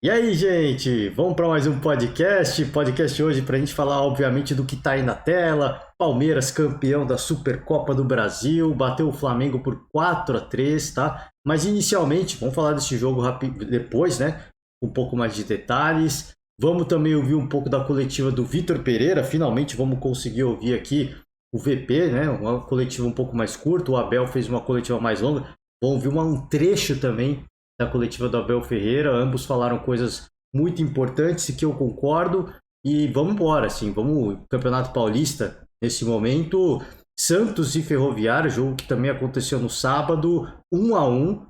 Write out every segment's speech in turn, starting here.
E aí, gente, vamos para mais um podcast. Podcast hoje para a gente falar, obviamente, do que está aí na tela. Palmeiras campeão da Supercopa do Brasil, bateu o Flamengo por 4-3, tá? Mas inicialmente, vamos falar desse jogo rápido depois, né? Um pouco mais de detalhes. Vamos também ouvir um pouco da coletiva do Vitor Pereira. Finalmente vamos conseguir ouvir aqui o VP, né? Uma coletiva um pouco mais curta. O Abel fez uma coletiva mais longa. Vamos ouvir um trecho também da coletiva do Abel Ferreira. Ambos falaram coisas muito importantes e que eu concordo. E vamos embora, assim, vamos Campeonato Paulista nesse momento. Santos e Ferroviária, jogo que também aconteceu no sábado, 1-1.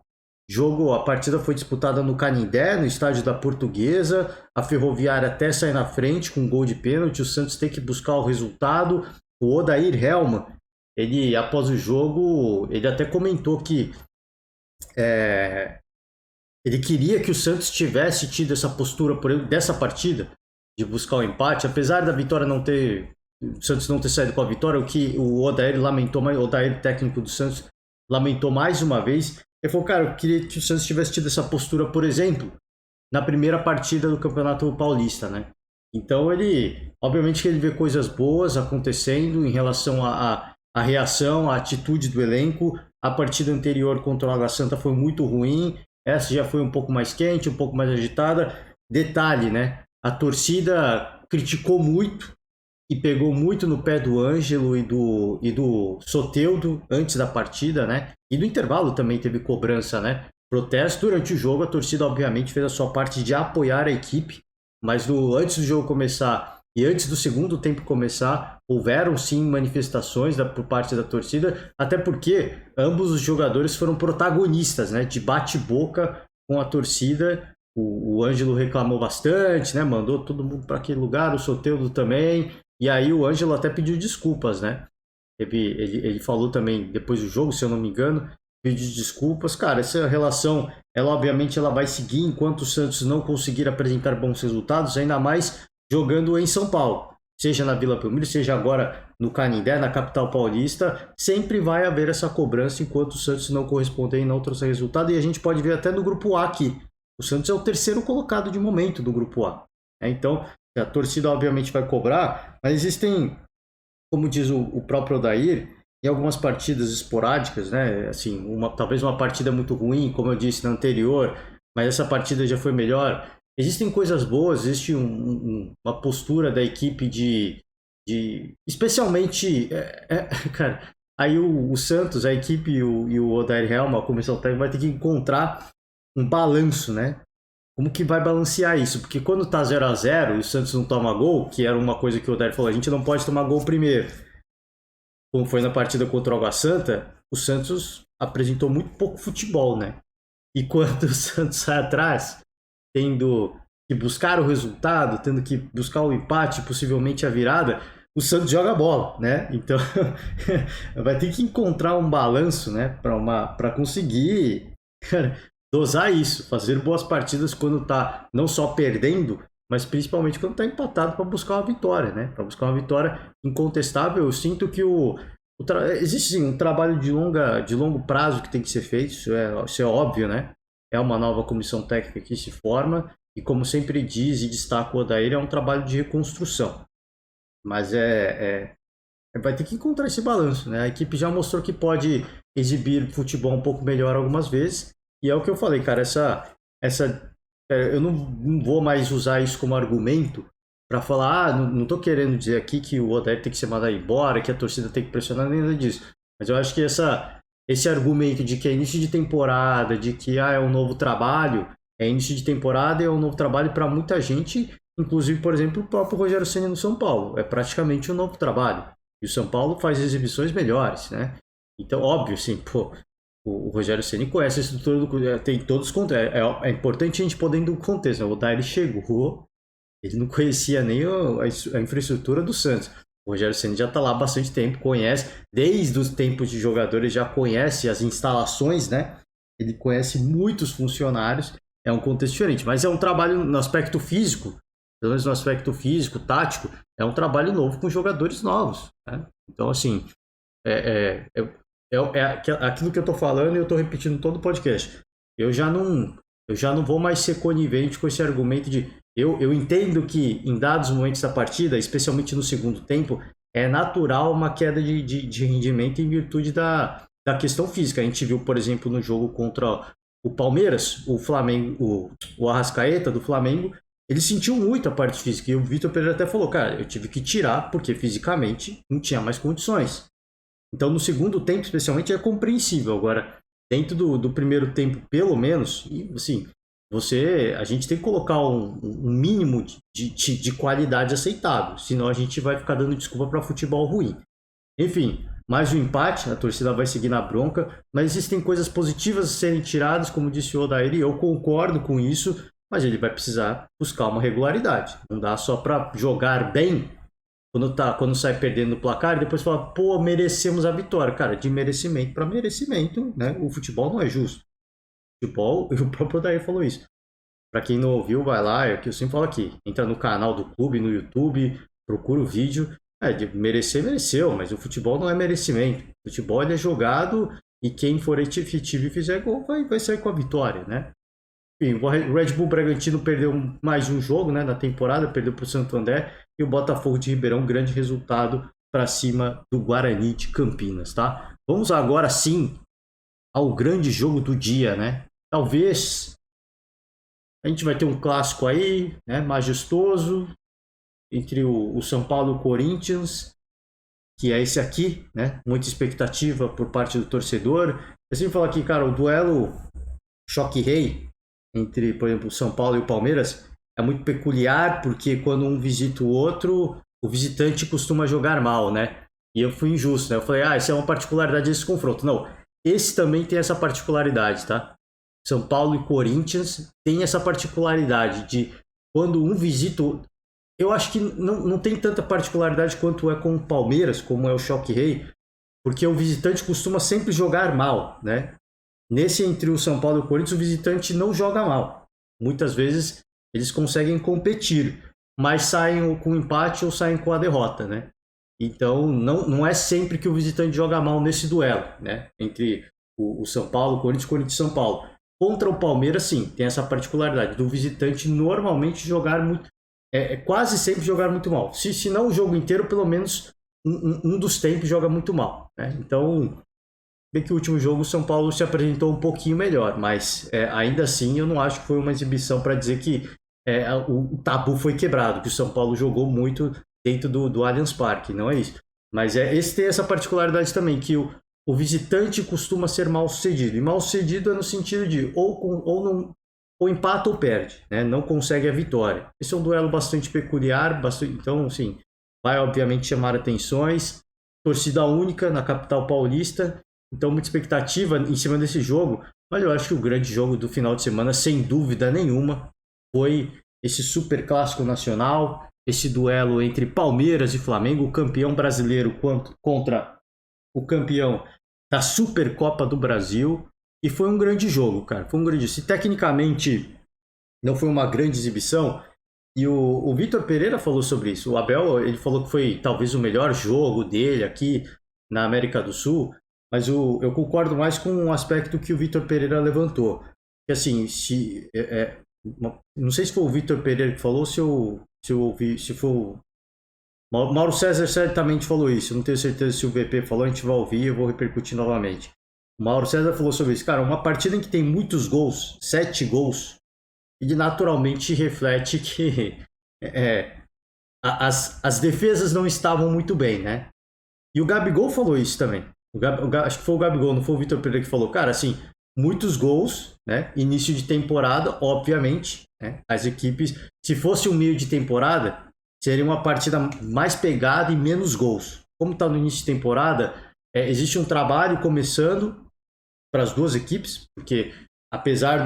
A partida foi disputada no Canindé, no estádio da Portuguesa. A Ferroviária até sai na frente com um gol de pênalti. O Santos tem que buscar o resultado. O Odair Hellmann, ele após o jogo, ele até comentou que ele queria que o Santos tivesse tido essa postura por ele, dessa partida, de buscar o empate, apesar da vitória não ter. O Santos não ter saído com a vitória, o que o Odair lamentou, o Odair, técnico do Santos, lamentou mais uma vez. Ele falou, cara, eu queria que o Santos tivesse tido essa postura, por exemplo, na primeira partida do Campeonato Paulista, né? Então ele, obviamente que ele vê coisas boas acontecendo em relação à reação, à atitude do elenco. A partida anterior contra o Água Santa foi muito ruim. Essa já foi um pouco mais quente, um pouco mais agitada. Detalhe, né? A torcida criticou muito e pegou muito no pé do Ângelo e do Soteldo antes da partida, né? E no intervalo também teve cobrança, né? Protesto durante o jogo, a torcida obviamente fez a sua parte de apoiar a equipe, mas antes do jogo começar e antes do segundo tempo começar, houveram sim manifestações por parte da torcida, até porque ambos os jogadores foram protagonistas, né, de bate-boca com a torcida. O Ângelo reclamou bastante, né, mandou todo mundo para aquele lugar, o Soteldo também, e aí o Ângelo até pediu desculpas, né? Ele falou também depois do jogo, se eu não me engano, pediu desculpas. Cara, essa relação, ela obviamente ela vai seguir enquanto o Santos não conseguir apresentar bons resultados, ainda mais jogando em São Paulo, seja na Vila Belmiro, seja agora no Canindé, na capital paulista, sempre vai haver essa cobrança enquanto o Santos não corresponder e não trouxer resultado. E a gente pode ver até no grupo A aqui. O Santos é o terceiro colocado de momento do grupo A. Então, a torcida obviamente vai cobrar, mas existem, como diz o próprio Odair, em algumas partidas esporádicas, né? Assim, talvez uma partida muito ruim, como eu disse na anterior, mas essa partida já foi melhor. Existem coisas boas, existe uma postura da equipe especialmente, cara, aí o Santos, a equipe e o Odair Helma, a comissão técnica, vai ter que encontrar um balanço, né? Como que vai balancear isso? Porque quando tá 0-0 e o Santos não toma gol, que era uma coisa que o Odair falou, a gente não pode tomar gol primeiro. Como foi na partida contra o Água Santa, o Santos apresentou muito pouco futebol, né? E quando o Santos sai atrás, tendo que buscar o resultado, tendo que buscar o empate, possivelmente a virada, o Santos joga bola, né? Então vai ter que encontrar um balanço, né, para conseguir, cara, dosar isso, fazer boas partidas quando tá não só perdendo, mas principalmente quando tá empatado para buscar uma vitória, né? Para buscar uma vitória incontestável. Eu sinto que existe sim um trabalho de longo prazo que tem que ser feito, isso é óbvio, né? É uma nova comissão técnica que se forma e, como sempre diz e destaca o Odair, é um trabalho de reconstrução. Mas vai ter que encontrar esse balanço, né? A equipe já mostrou que pode exibir futebol um pouco melhor algumas vezes e é o que eu falei, cara, eu não vou mais usar isso como argumento para falar, não tô querendo dizer aqui que o Odair tem que ser mandado embora, que a torcida tem que pressionar, nem nada disso. Mas eu acho que esse argumento de que é início de temporada, de que é um novo trabalho, é início de temporada e é um novo trabalho para muita gente, inclusive, por exemplo, o próprio Rogério Ceni no São Paulo. É praticamente um novo trabalho. E o São Paulo faz exibições melhores, né? Então, óbvio, assim, pô, o Rogério Ceni conhece a estrutura tem todos os contextos. É importante a gente poder ir do contexto, né? O Odair chegou, ele não conhecia nem a infraestrutura do Santos. O Rogério Ceni já está lá há bastante tempo, conhece, desde os tempos de jogadores, já conhece as instalações, né? Ele conhece muitos funcionários, é um contexto diferente, mas é um trabalho no aspecto físico, pelo menos no aspecto físico, tático, é um trabalho novo com jogadores novos, né? Então, assim, é aquilo que eu estou falando e eu estou repetindo todo o podcast. Eu já não eu já não vou mais ser conivente com esse argumento de. Eu entendo que em dados momentos da partida, especialmente no segundo tempo, é natural uma queda de rendimento em virtude da questão física. A gente viu, por exemplo, no jogo contra o Palmeiras, o Flamengo, o Arrascaeta do Flamengo, ele sentiu muito a parte física. E o Vitor Pereira até falou, cara, eu tive que tirar porque fisicamente não tinha mais condições. Então, no segundo tempo, especialmente, é compreensível. Agora, dentro do primeiro tempo, pelo menos, e assim, a gente tem que colocar um mínimo de qualidade aceitável. Senão a gente vai ficar dando desculpa para futebol ruim. Enfim, mais um empate, a torcida vai seguir na bronca, mas existem coisas positivas a serem tiradas, como disse o Odair, e eu concordo com isso, mas ele vai precisar buscar uma regularidade. Não dá só para jogar bem quando sai perdendo no placar e depois fala, pô, merecemos a vitória. Cara, de merecimento para merecimento, né? O futebol não é justo. O futebol, o próprio Odair falou isso. Para quem não ouviu, vai lá, é o que eu sempre falo aqui. Entra no canal do clube, no YouTube, procura o vídeo. De merecer, mereceu, mas o futebol não é merecimento. O futebol ele é jogado e quem for efetivo e fizer gol vai sair com a vitória, né? Enfim, o Red Bull Bragantino perdeu mais um jogo, né, na temporada, perdeu para o Santo André, e o Botafogo de Ribeirão, grande resultado para cima do Guarani de Campinas, tá? Vamos agora sim ao grande jogo do dia, né? Talvez a gente vai ter um clássico aí, né, majestoso, entre o São Paulo e o Corinthians, que é esse aqui, né? Muita expectativa por parte do torcedor. Eu sempre falo aqui, cara, o duelo choque-rei entre, por exemplo, o São Paulo e o Palmeiras é muito peculiar, porque quando um visita o outro, o visitante costuma jogar mal, né? E eu fui injusto, né? Eu falei, essa é uma particularidade desse confronto. Não, esse também tem essa particularidade, tá? São Paulo e Corinthians tem essa particularidade de quando um visita o... Eu acho que não tem tanta particularidade quanto é com o Palmeiras, como é o Choque Rei, porque o visitante costuma sempre jogar mal, né? Nesse entre o São Paulo e o Corinthians, o visitante não joga mal. Muitas vezes eles conseguem competir, mas saem com empate ou saem com a derrota, né? Então não é sempre que o visitante joga mal nesse duelo, né? Entre o São Paulo, o Corinthians e São Paulo. Contra o Palmeiras, sim, tem essa particularidade do visitante normalmente jogar muito, quase sempre jogar muito mal. Se não o jogo inteiro, pelo menos um dos tempos joga muito mal, né? Então, bem que o último jogo o São Paulo se apresentou um pouquinho melhor, mas ainda assim eu não acho que foi uma exibição para dizer que o tabu foi quebrado, que o São Paulo jogou muito dentro do Allianz Parque, não é isso. Mas esse tem essa particularidade também, que o visitante costuma ser mal sucedido, e mal sucedido é no sentido de ou empata ou perde, né? Não consegue a vitória. Esse é um duelo bastante peculiar, então, assim, vai obviamente chamar atenções. Torcida única na capital paulista, então muita expectativa em cima desse jogo. Mas eu acho que o grande jogo do final de semana, sem dúvida nenhuma, foi esse super clássico nacional, esse duelo entre Palmeiras e Flamengo, o campeão brasileiro contra o campeão da Supercopa do Brasil. E foi um grande jogo, cara. Foi um grande. Se tecnicamente não foi uma grande exibição, e o Vitor Pereira falou sobre isso. O Abel, ele falou que foi talvez o melhor jogo dele aqui na América do Sul, mas eu concordo mais com o aspecto que o Vitor Pereira levantou. Que assim, não sei se foi o Vitor Pereira que falou, se eu ouvi, se foi o Mauro César certamente falou isso. Não tenho certeza se o VP falou, a gente vai ouvir e eu vou repercutir novamente. O Mauro César falou sobre isso. Cara, uma partida em que tem muitos gols, 7 gols, ele naturalmente reflete que as defesas não estavam muito bem, né? E o Gabigol falou isso também. Acho que foi o Gabigol, não foi o Vitor Pereira que falou. Cara, assim, muitos gols, né? Início de temporada, obviamente, né? As equipes, se fosse um meio de temporada, seria uma partida mais pegada e menos gols. Como está no início de temporada, existe um trabalho começando para as duas equipes, porque apesar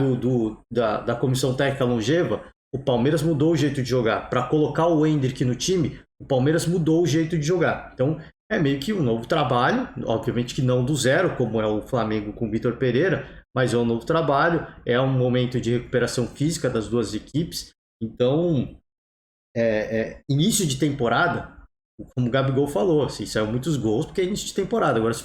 da comissão técnica longeva, o Palmeiras mudou o jeito de jogar. Para colocar o Endrick no time, o Palmeiras mudou o jeito de jogar. Então, é meio que um novo trabalho, obviamente que não do zero, como é o Flamengo com o Vitor Pereira, mas é um novo trabalho, é um momento de recuperação física das duas equipes. Então, início de temporada, como o Gabigol falou, assim, saiu muitos gols porque é início de temporada. Agora, se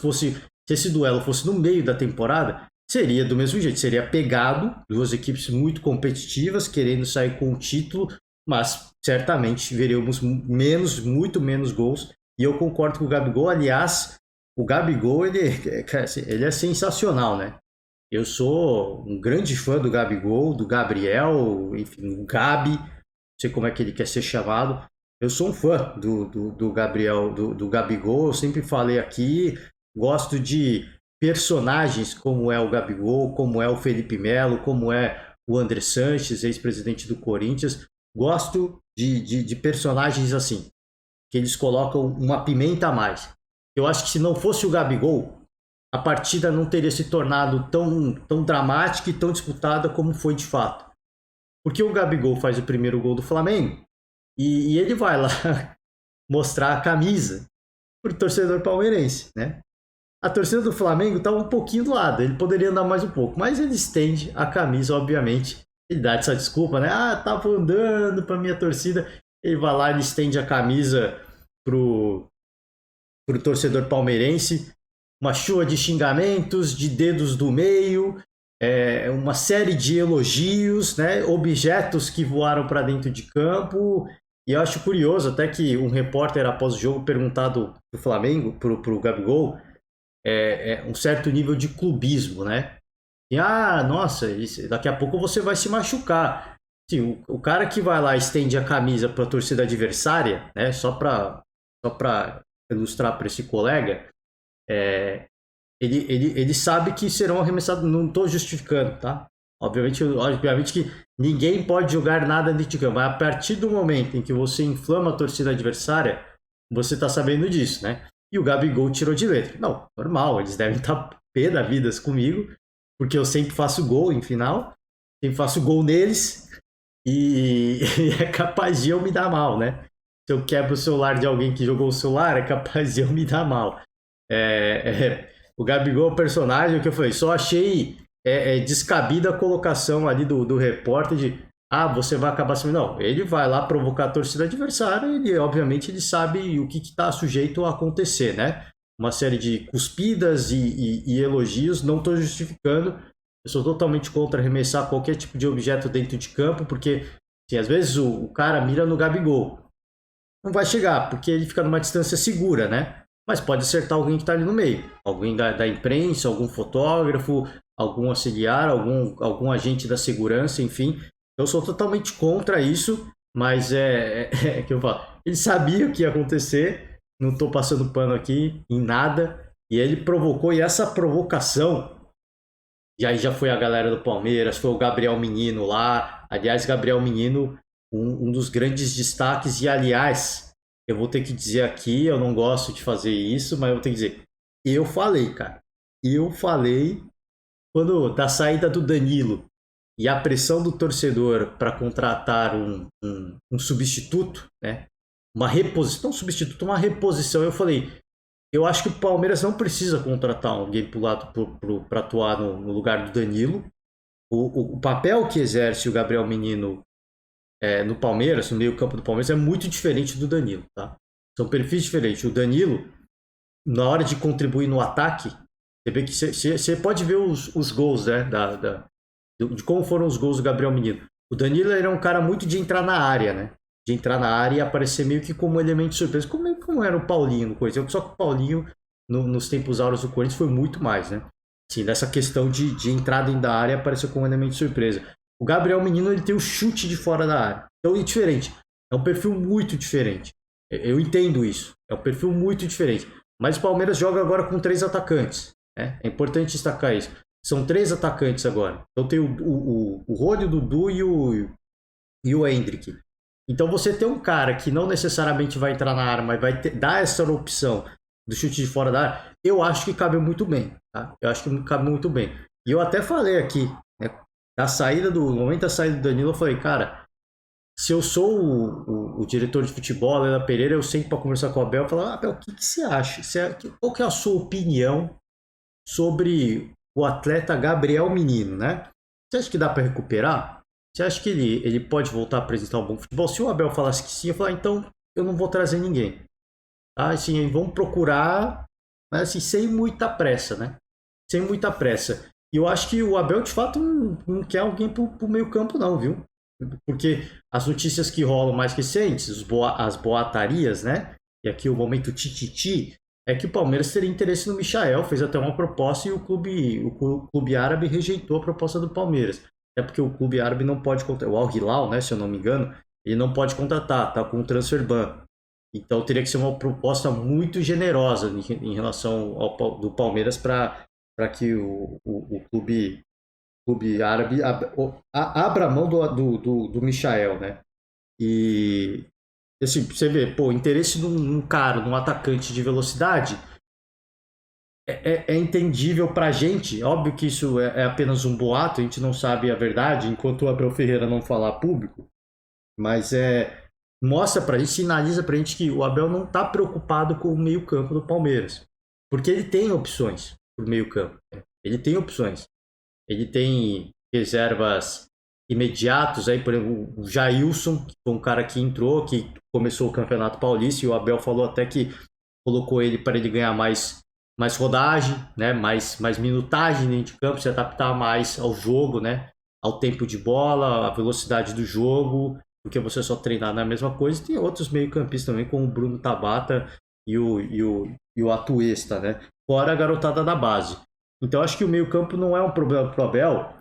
esse duelo fosse no meio da temporada, seria do mesmo jeito, seria pegado, duas equipes muito competitivas, querendo sair com o título, mas certamente veríamos muito menos gols. E eu concordo com o Gabigol, aliás, o Gabigol, ele é sensacional, né? Eu sou um grande fã do Gabigol, do Gabriel, enfim, o Gabi, não sei como é que ele quer ser chamado. Eu sou um fã do Gabriel, do Gabigol, eu sempre falei aqui, gosto de personagens como é o Gabigol, como é o Felipe Melo, como é o André Sanches, ex-presidente do Corinthians. Gosto de personagens assim, que eles colocam uma pimenta a mais. Eu acho que se não fosse o Gabigol, a partida não teria se tornado tão dramática e tão disputada como foi de fato. Porque o Gabigol faz o primeiro gol do Flamengo e ele vai lá mostrar a camisa para o torcedor palmeirense, né? A torcida do Flamengo estava um pouquinho do lado, ele poderia andar mais um pouco, mas ele estende a camisa, obviamente. Ele dá essa desculpa, né? Ah, tava andando para minha torcida. Ele vai lá e estende a camisa pro torcedor palmeirense. Uma chuva de xingamentos, de dedos do meio, uma série de elogios, né? Objetos que voaram para dentro de campo. E eu acho curioso até que um repórter após o jogo perguntado pro Flamengo, pro Gabigol, um certo nível de clubismo, né? E, nossa, daqui a pouco você vai se machucar. Sim, o cara que vai lá e estende a camisa para a torcida adversária, né? Só para ilustrar para esse colega, ele sabe que serão arremessados. Não estou justificando, tá? Obviamente que ninguém pode jogar nada dentro de campo. Mas a partir do momento em que você inflama a torcida adversária, você está sabendo disso, né? E o Gabigol tirou de letra. Não, normal, eles devem estar pé da vida comigo, porque eu sempre faço gol em final, sempre faço gol neles, e é capaz de eu me dar mal, né? Se eu quebro o celular de alguém que jogou o celular, é capaz de eu me dar mal. O Gabigol é o personagem que eu falei, só achei descabida a colocação ali do repórter de você vai acabar assim. Não, ele vai lá provocar a torcida adversária e obviamente ele sabe o que está sujeito a acontecer, né? Uma série de cuspidas e elogios, não estou justificando. Eu sou totalmente contra arremessar qualquer tipo de objeto dentro de campo, porque assim, às vezes o cara mira no Gabigol. Não vai chegar, porque ele fica numa distância segura, né? Mas pode acertar alguém que está ali no meio. Alguém da imprensa, algum fotógrafo, algum auxiliar, algum agente da segurança, enfim. Eu sou totalmente contra isso, mas que eu falo. Ele sabia o que ia acontecer, não estou passando pano aqui em nada, e ele provocou, e essa provocação, e aí já foi a galera do Palmeiras, foi o Gabriel Menino lá. Aliás, Gabriel Menino, um dos grandes destaques, e aliás, eu vou ter que dizer aqui, eu não gosto de fazer isso, mas eu vou ter que dizer, eu falei, cara, eu falei quando da saída do Danilo e a pressão do torcedor para contratar um substituto, né? Uma reposição, não substituto, uma reposição. Eu falei, eu acho que o Palmeiras não precisa contratar alguém pro lado para atuar no lugar do Danilo. O papel que exerce o Gabriel Menino no Palmeiras, no meio campo do Palmeiras, é muito diferente do Danilo, tá? São perfis diferentes. O Danilo, na hora de contribuir no ataque, você vê que você pode ver os gols, né? De como foram os gols do Gabriel Menino. O Danilo era um cara muito de entrar na área, né? De entrar na área e aparecer meio que como elemento de surpresa. Como era o Paulinho no Corinthians. Só que o Paulinho, nos tempos áureos do Corinthians, foi muito mais, né? Assim, nessa questão de entrar dentro da área, apareceu como elemento de surpresa. O Gabriel Menino, ele tem o chute de fora da área. Então é diferente. É um perfil muito diferente. Eu entendo isso. É um perfil muito diferente. Mas o Palmeiras joga agora com 3 atacantes. Né? É importante destacar isso. São 3 atacantes agora. Então tem o Rony, o Dudu e o Hendrick. Então você tem um cara que não necessariamente vai entrar na área, mas vai dar essa opção do chute de fora da área, eu acho que cabe muito bem. Tá? Eu acho que cabe muito bem. E eu até falei aqui, né, no momento da saída do Danilo, eu falei, cara, se eu sou o diretor de futebol, Leila Pereira, eu sento para conversar com o Abel e falo, Abel, o que você acha? Qual que é a sua opinião sobre o atleta Gabriel Menino, né? Você acha que dá para recuperar? Você acha que ele pode voltar a apresentar um bom futebol? Se o Abel falasse que sim, eu falaria, então eu não vou trazer ninguém. Tá? Assim, vamos procurar, mas assim, sem muita pressa, né? Sem muita pressa. E eu acho que o Abel, de fato, não quer alguém pro meio campo, não, viu? Porque as notícias que rolam mais recentes, as boatarias, né? E aqui o momento tititi, é que o Palmeiras teria interesse no Michael, fez até uma proposta e o clube árabe rejeitou a proposta do Palmeiras. É porque o clube árabe não pode contratar, o Al Hilal, né, se eu não me engano, ele não pode contratar, tá com o transfer ban. Então teria que ser uma proposta muito generosa em relação do Palmeiras para que o clube árabe abra mão do Michael, né? E assim, você vê, pô, interesse num cara, num atacante de velocidade é entendível pra gente. Óbvio que isso é apenas um boato, a gente não sabe a verdade, enquanto o Abel Ferreira não falar público, mas mostra pra gente, sinaliza pra gente que o Abel não tá preocupado com o meio-campo do Palmeiras. Porque ele tem opções pro meio-campo. Ele tem opções. Ele tem reservas imediatos, aí, por exemplo, o Jailson, que foi um cara que entrou, que começou o Campeonato Paulista, e o Abel falou até que colocou ele para ele ganhar mais rodagem, né? mais minutagem dentro de campo, se adaptar mais ao jogo, né? Ao tempo de bola, à velocidade do jogo, porque você só treinar na mesma coisa. E tem outros meio-campistas também, como o Bruno Tabata e o Atuesta, né? Fora a garotada da base. Então acho que o meio-campo não é um problema para o Abel.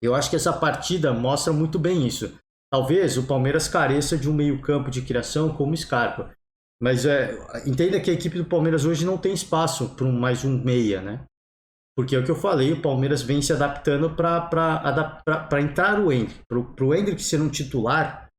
Eu acho que essa partida mostra muito bem isso. Talvez o Palmeiras careça de um meio-campo de criação como o Scarpa. Mas entenda que a equipe do Palmeiras hoje não tem espaço para mais um meia, né? Porque é o que eu falei, o Palmeiras vem se adaptando para entrar o Endrick. Para o Endrick ser um titular,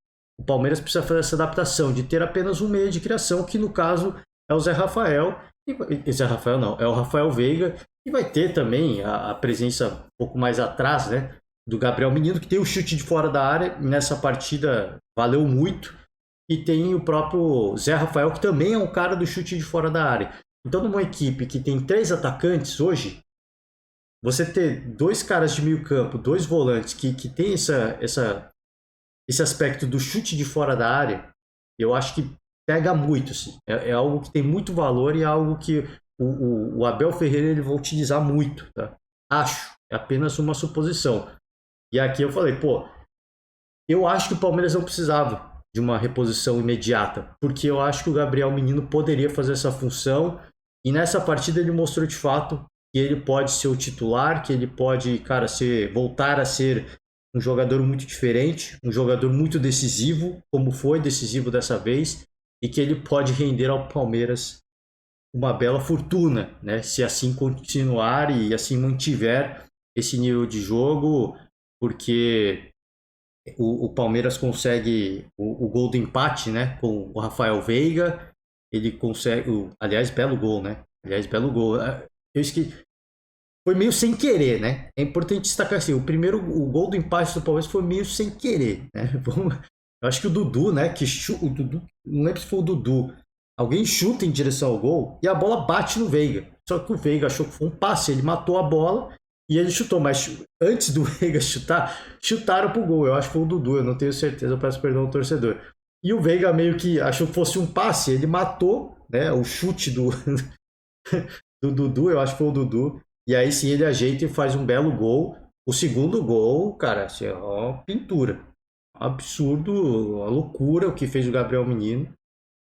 o Palmeiras precisa fazer essa adaptação de ter apenas um meia de criação, que no caso é o Zé Rafael. E Zé Rafael não, é o Rafael Veiga. E vai ter também a presença um pouco mais atrás, né? Do Gabriel Menino, que tem o chute de fora da área. Nessa partida valeu muito. E tem o próprio Zé Rafael, que também é um cara do chute de fora da área. Então, numa equipe que tem 3 atacantes hoje, você ter 2 caras de meio campo, 2 volantes que tem esse aspecto do chute de fora da área, eu acho que pega muito. Assim. É algo que tem muito valor e é algo que o Abel Ferreira ele vai utilizar muito. Tá? Acho. É apenas uma suposição. E aqui eu falei, pô, eu acho que o Palmeiras não precisava de uma reposição imediata, porque eu acho que o Gabriel Menino poderia fazer essa função e nessa partida ele mostrou de fato que ele pode ser o titular, que ele pode, cara, voltar a ser um jogador muito diferente, um jogador muito decisivo, como foi decisivo dessa vez, e que ele pode render ao Palmeiras uma bela fortuna, né? Se assim continuar e assim mantiver esse nível de jogo, porque o Palmeiras consegue o gol do empate, né? Com o Rafael Veiga, ele consegue, aliás, belo gol, né? Aliás, belo gol. Eu esqueci, foi meio sem querer, né? É importante destacar assim, o gol do empate do Palmeiras foi meio sem querer, né? Eu acho que o Dudu, né? O Dudu, não lembro se foi o Dudu. Alguém chuta em direção ao gol e a bola bate no Veiga. Só que o Veiga achou que foi um passe, ele matou a bola e ele chutou. Mas antes do Veiga chutar, chutaram pro gol. Eu acho que foi o Dudu, eu não tenho certeza, eu peço perdão ao torcedor. E o Veiga meio que achou que fosse um passe, ele matou, né? O chute do Dudu, eu acho que foi o Dudu. E aí sim ele ajeita e faz um belo gol. O segundo gol, cara, assim, é uma pintura. Absurdo, uma loucura o que fez o Gabriel Menino.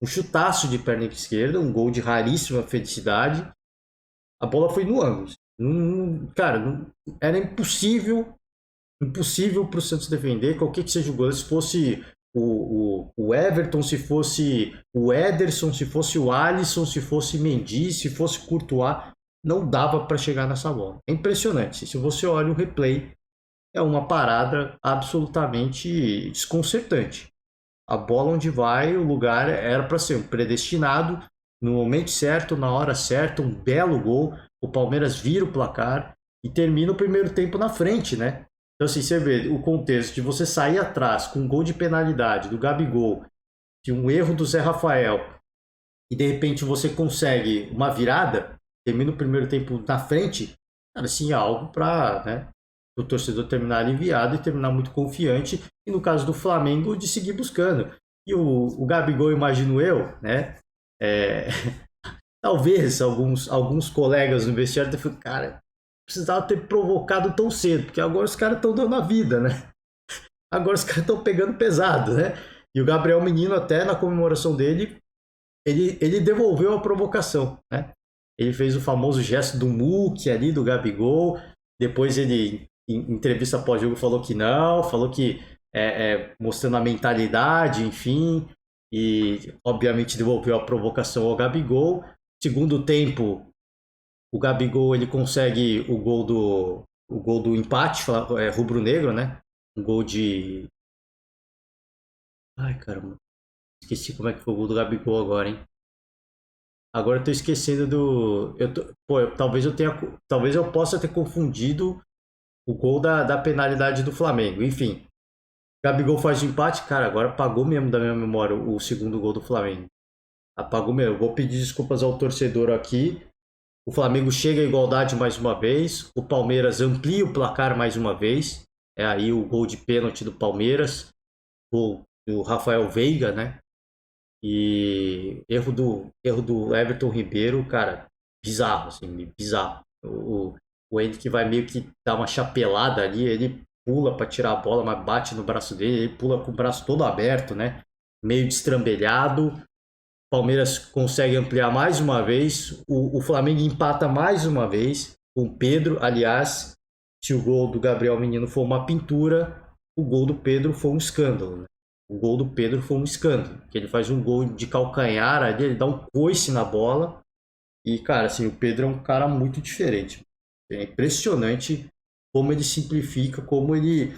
Um chutaço de perna esquerda, um gol de raríssima felicidade. A bola foi no ângulo. Cara, era impossível para o Santos defender, qualquer que seja o goleiro. Se fosse o Everton, se fosse o Ederson, se fosse o Alisson, se fosse Mendy, se fosse Courtois, não dava para chegar nessa bola. É impressionante. Se você olha o replay, é uma parada absolutamente desconcertante. A bola onde vai, o lugar era para ser um predestinado, no momento certo, na hora certa, um belo gol. O Palmeiras vira o placar e termina o primeiro tempo na frente, né? Então, assim, você vê o contexto de você sair atrás com um gol de penalidade do Gabigol, de um erro do Zé Rafael, e de repente você consegue uma virada, termina o primeiro tempo na frente, cara, assim, é algo para, né, o torcedor terminar aliviado e terminar muito confiante, e no caso do Flamengo, de seguir buscando. E o Gabigol, imagino eu, né, talvez alguns colegas no vestiário tenham falado, cara, precisava ter provocado tão cedo, porque agora os caras estão dando a vida, né? Agora os caras estão pegando pesado, né? E o Gabriel Menino, até na comemoração dele, ele devolveu a provocação, né? Ele fez o famoso gesto do muque ali, do Gabigol. Depois ele, em entrevista pós-jogo, falou que não, falou que mostrando a mentalidade, enfim. E, obviamente, devolveu a provocação ao Gabigol. Segundo tempo, o Gabigol ele consegue o gol do empate, rubro-negro, né? Um gol de... Ai, caramba. Esqueci como é que foi o gol do Gabigol agora, hein? Agora eu tô esquecendo do. Talvez eu possa ter confundido o gol da penalidade do Flamengo. Enfim, Gabigol faz o empate, cara. Agora apagou mesmo da minha memória o segundo gol do Flamengo. Apagou mesmo. Eu vou pedir desculpas ao torcedor aqui. O Flamengo chega à igualdade mais uma vez. O Palmeiras amplia o placar mais uma vez. É aí o gol de pênalti do Palmeiras. Gol do Rafael Veiga, né? E erro do Everton Ribeiro, cara, bizarro, assim, bizarro. O Henrique vai meio que dar uma chapelada ali, ele pula para tirar a bola, mas bate no braço dele, ele pula com o braço todo aberto, né? Meio destrambelhado. Palmeiras consegue ampliar mais uma vez, o Flamengo empata mais uma vez com o Pedro. Aliás, se o gol do Gabriel Menino for uma pintura, o gol do Pedro foi um escândalo, né? O gol do Pedro foi um escândalo, que ele faz um gol de calcanhar ali, ele dá um coice na bola. E, cara, assim, o Pedro é um cara muito diferente. É impressionante como ele simplifica, como ele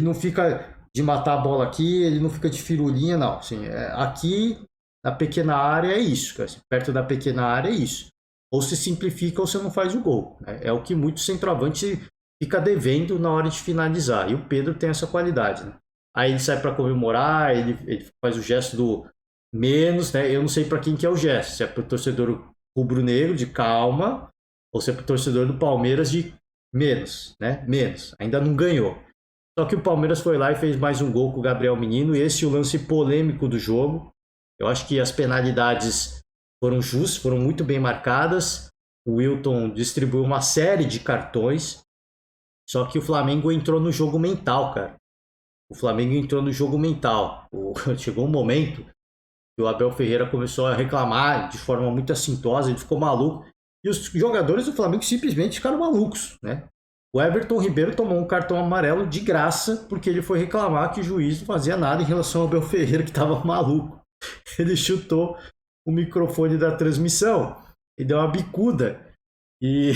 não fica de matar a bola aqui, ele não fica de firulinha, não. Assim, aqui, na pequena área, é isso, cara. Assim, perto da pequena área é isso. Ou se simplifica ou você não faz o gol, né? É o que muito centroavante fica devendo na hora de finalizar. E o Pedro tem essa qualidade, né? Aí ele sai para comemorar, ele faz o gesto do menos, né? Eu não sei para quem que é o gesto, se é para o torcedor rubro-negro de calma, ou se é para o torcedor do Palmeiras de menos, né? Menos, ainda não ganhou. Só que o Palmeiras foi lá e fez mais um gol com o Gabriel Menino, e esse é o lance polêmico do jogo. Eu acho que as penalidades foram justas, foram muito bem marcadas. O Wilton distribuiu uma série de cartões, só que o Flamengo entrou no jogo mental, cara. O Flamengo entrou no jogo mental. Chegou um momento que o Abel Ferreira começou a reclamar de forma muito assintosa, ele ficou maluco. E os jogadores do Flamengo simplesmente ficaram malucos, né? O Everton Ribeiro tomou um cartão amarelo de graça porque ele foi reclamar que o juiz não fazia nada em relação ao Abel Ferreira, que estava maluco. Ele chutou o microfone da transmissão e deu uma bicuda. E,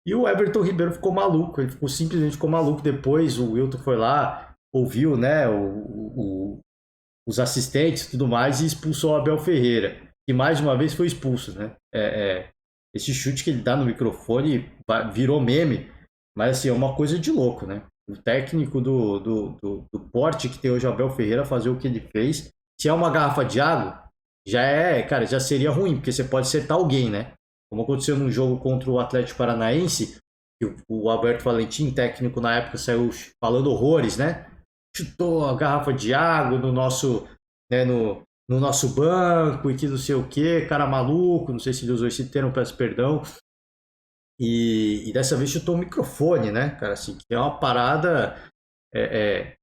e o Everton Ribeiro ficou maluco, ele simplesmente ficou maluco. Depois o Wilton foi lá, ouviu, né, os assistentes e tudo mais, e expulsou o Abel Ferreira, que mais uma vez foi expulso, né? Esse chute que ele dá no microfone virou meme, mas assim, é uma coisa de louco, né? O técnico do porte que tem hoje o Abel Ferreira fazer o que ele fez, se é uma garrafa de água, cara, já seria ruim, porque você pode acertar alguém, né? Como aconteceu num jogo contra o Atlético Paranaense, que o Alberto Valentim, técnico na época, saiu falando horrores, né? Chutou a garrafa de água no nosso, né, no nosso banco e que não sei o que, cara maluco, não sei se ele usou esse termo, peço perdão. E dessa vez chutou o microfone, né, cara, assim, que é uma parada,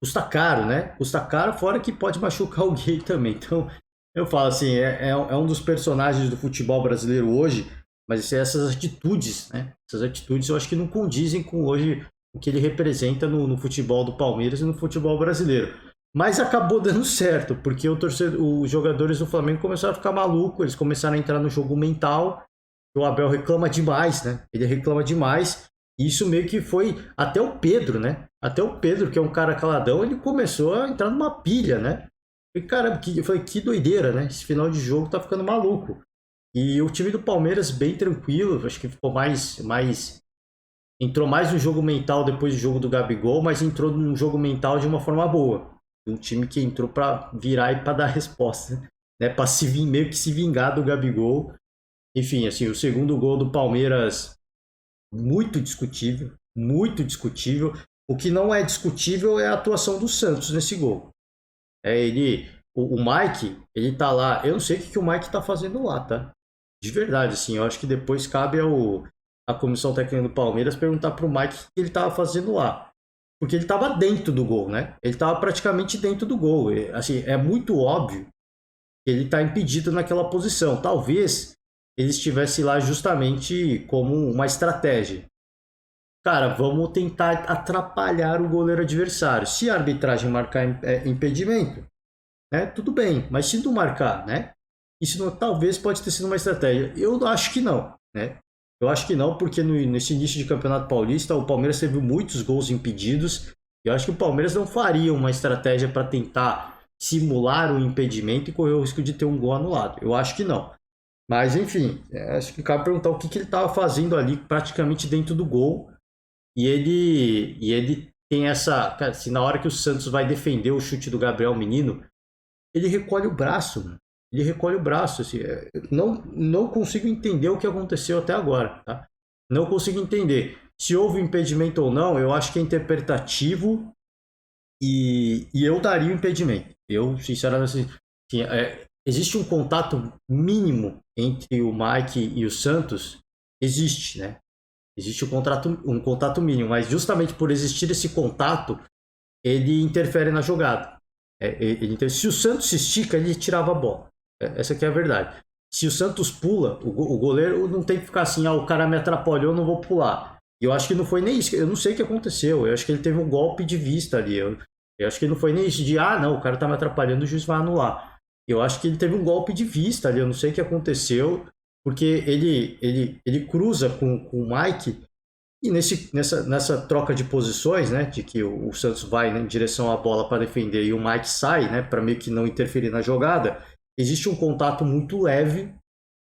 custa caro, né? Custa caro, fora que pode machucar alguém também. Então, eu falo assim, é um dos personagens do futebol brasileiro hoje, mas essas atitudes, né? Essas atitudes eu acho que não condizem com hoje o que ele representa no futebol do Palmeiras e no futebol brasileiro. Mas acabou dando certo, porque os jogadores do Flamengo começaram a ficar malucos, eles começaram a entrar no jogo mental. O Abel reclama demais, né? Ele reclama demais. E isso meio que foi até o Pedro, né? Até o Pedro, que é um cara caladão, ele começou a entrar numa pilha, né? E, cara, eu falei, que doideira, né? Esse final de jogo tá ficando maluco. E o time do Palmeiras bem tranquilo, acho que ficou entrou mais no jogo mental depois do jogo do Gabigol, mas entrou num jogo mental de uma forma boa. Um time que entrou para virar e para dar resposta, né? Para meio que se vingar do Gabigol. Enfim, assim, o segundo gol do Palmeiras, muito discutível, muito discutível. O que não é discutível é a atuação do Santos nesse gol. O Mike, ele tá lá, eu não sei o que o Mike tá fazendo lá, tá? De verdade, assim, eu acho que depois cabe a comissão técnica do Palmeiras perguntar pro Mike o que ele tava fazendo lá. Porque ele tava dentro do gol, né? Ele tava praticamente dentro do gol. Assim, é muito óbvio que ele tá impedido naquela posição. Talvez ele estivesse lá justamente como uma estratégia. Cara, vamos tentar atrapalhar o goleiro adversário. Se a arbitragem marcar impedimento, né, tudo bem. Mas se não marcar, né? Isso não, talvez pode ter sido uma estratégia. Eu acho que não, né? Eu acho que não, porque nesse início de Campeonato Paulista, o Palmeiras teve muitos gols impedidos. E eu acho que o Palmeiras não faria uma estratégia para tentar simular o impedimento e correr o risco de ter um gol anulado. Eu acho que não. Mas, enfim, acho que cabe perguntar o que ele estava fazendo ali praticamente dentro do gol. E ele tem essa. Cara, se na hora que o Santos vai defender o chute do Gabriel Menino, ele recolhe o braço, mano. Ele recolhe o braço. Assim, não consigo entender o que aconteceu até agora. Tá? Não consigo entender. Se houve impedimento ou não, eu acho que é interpretativo e eu daria o impedimento. Eu, sinceramente, assim, existe um contato mínimo entre o Mike e o Santos? Existe, né? Existe um contato mínimo, mas justamente por existir esse contato, ele interfere na jogada. Se o Santos se estica, ele tirava a bola. Essa aqui é a verdade. Se o Santos pula, o goleiro não tem que ficar assim, o cara me atrapalhou, não vou pular. E eu acho que não foi nem isso. Eu não sei o que aconteceu. Eu acho que ele teve um golpe de vista ali. Eu acho que não foi nem isso de, não, o cara tá me atrapalhando, o juiz vai anular. Eu acho que ele teve um golpe de vista ali. Eu não sei o que aconteceu, porque ele cruza com o Mike. E nessa troca de posições, né, de que o Santos vai, né, em direção à bola para defender e o Mike sai, né, para meio que não interferir na jogada, existe um contato muito leve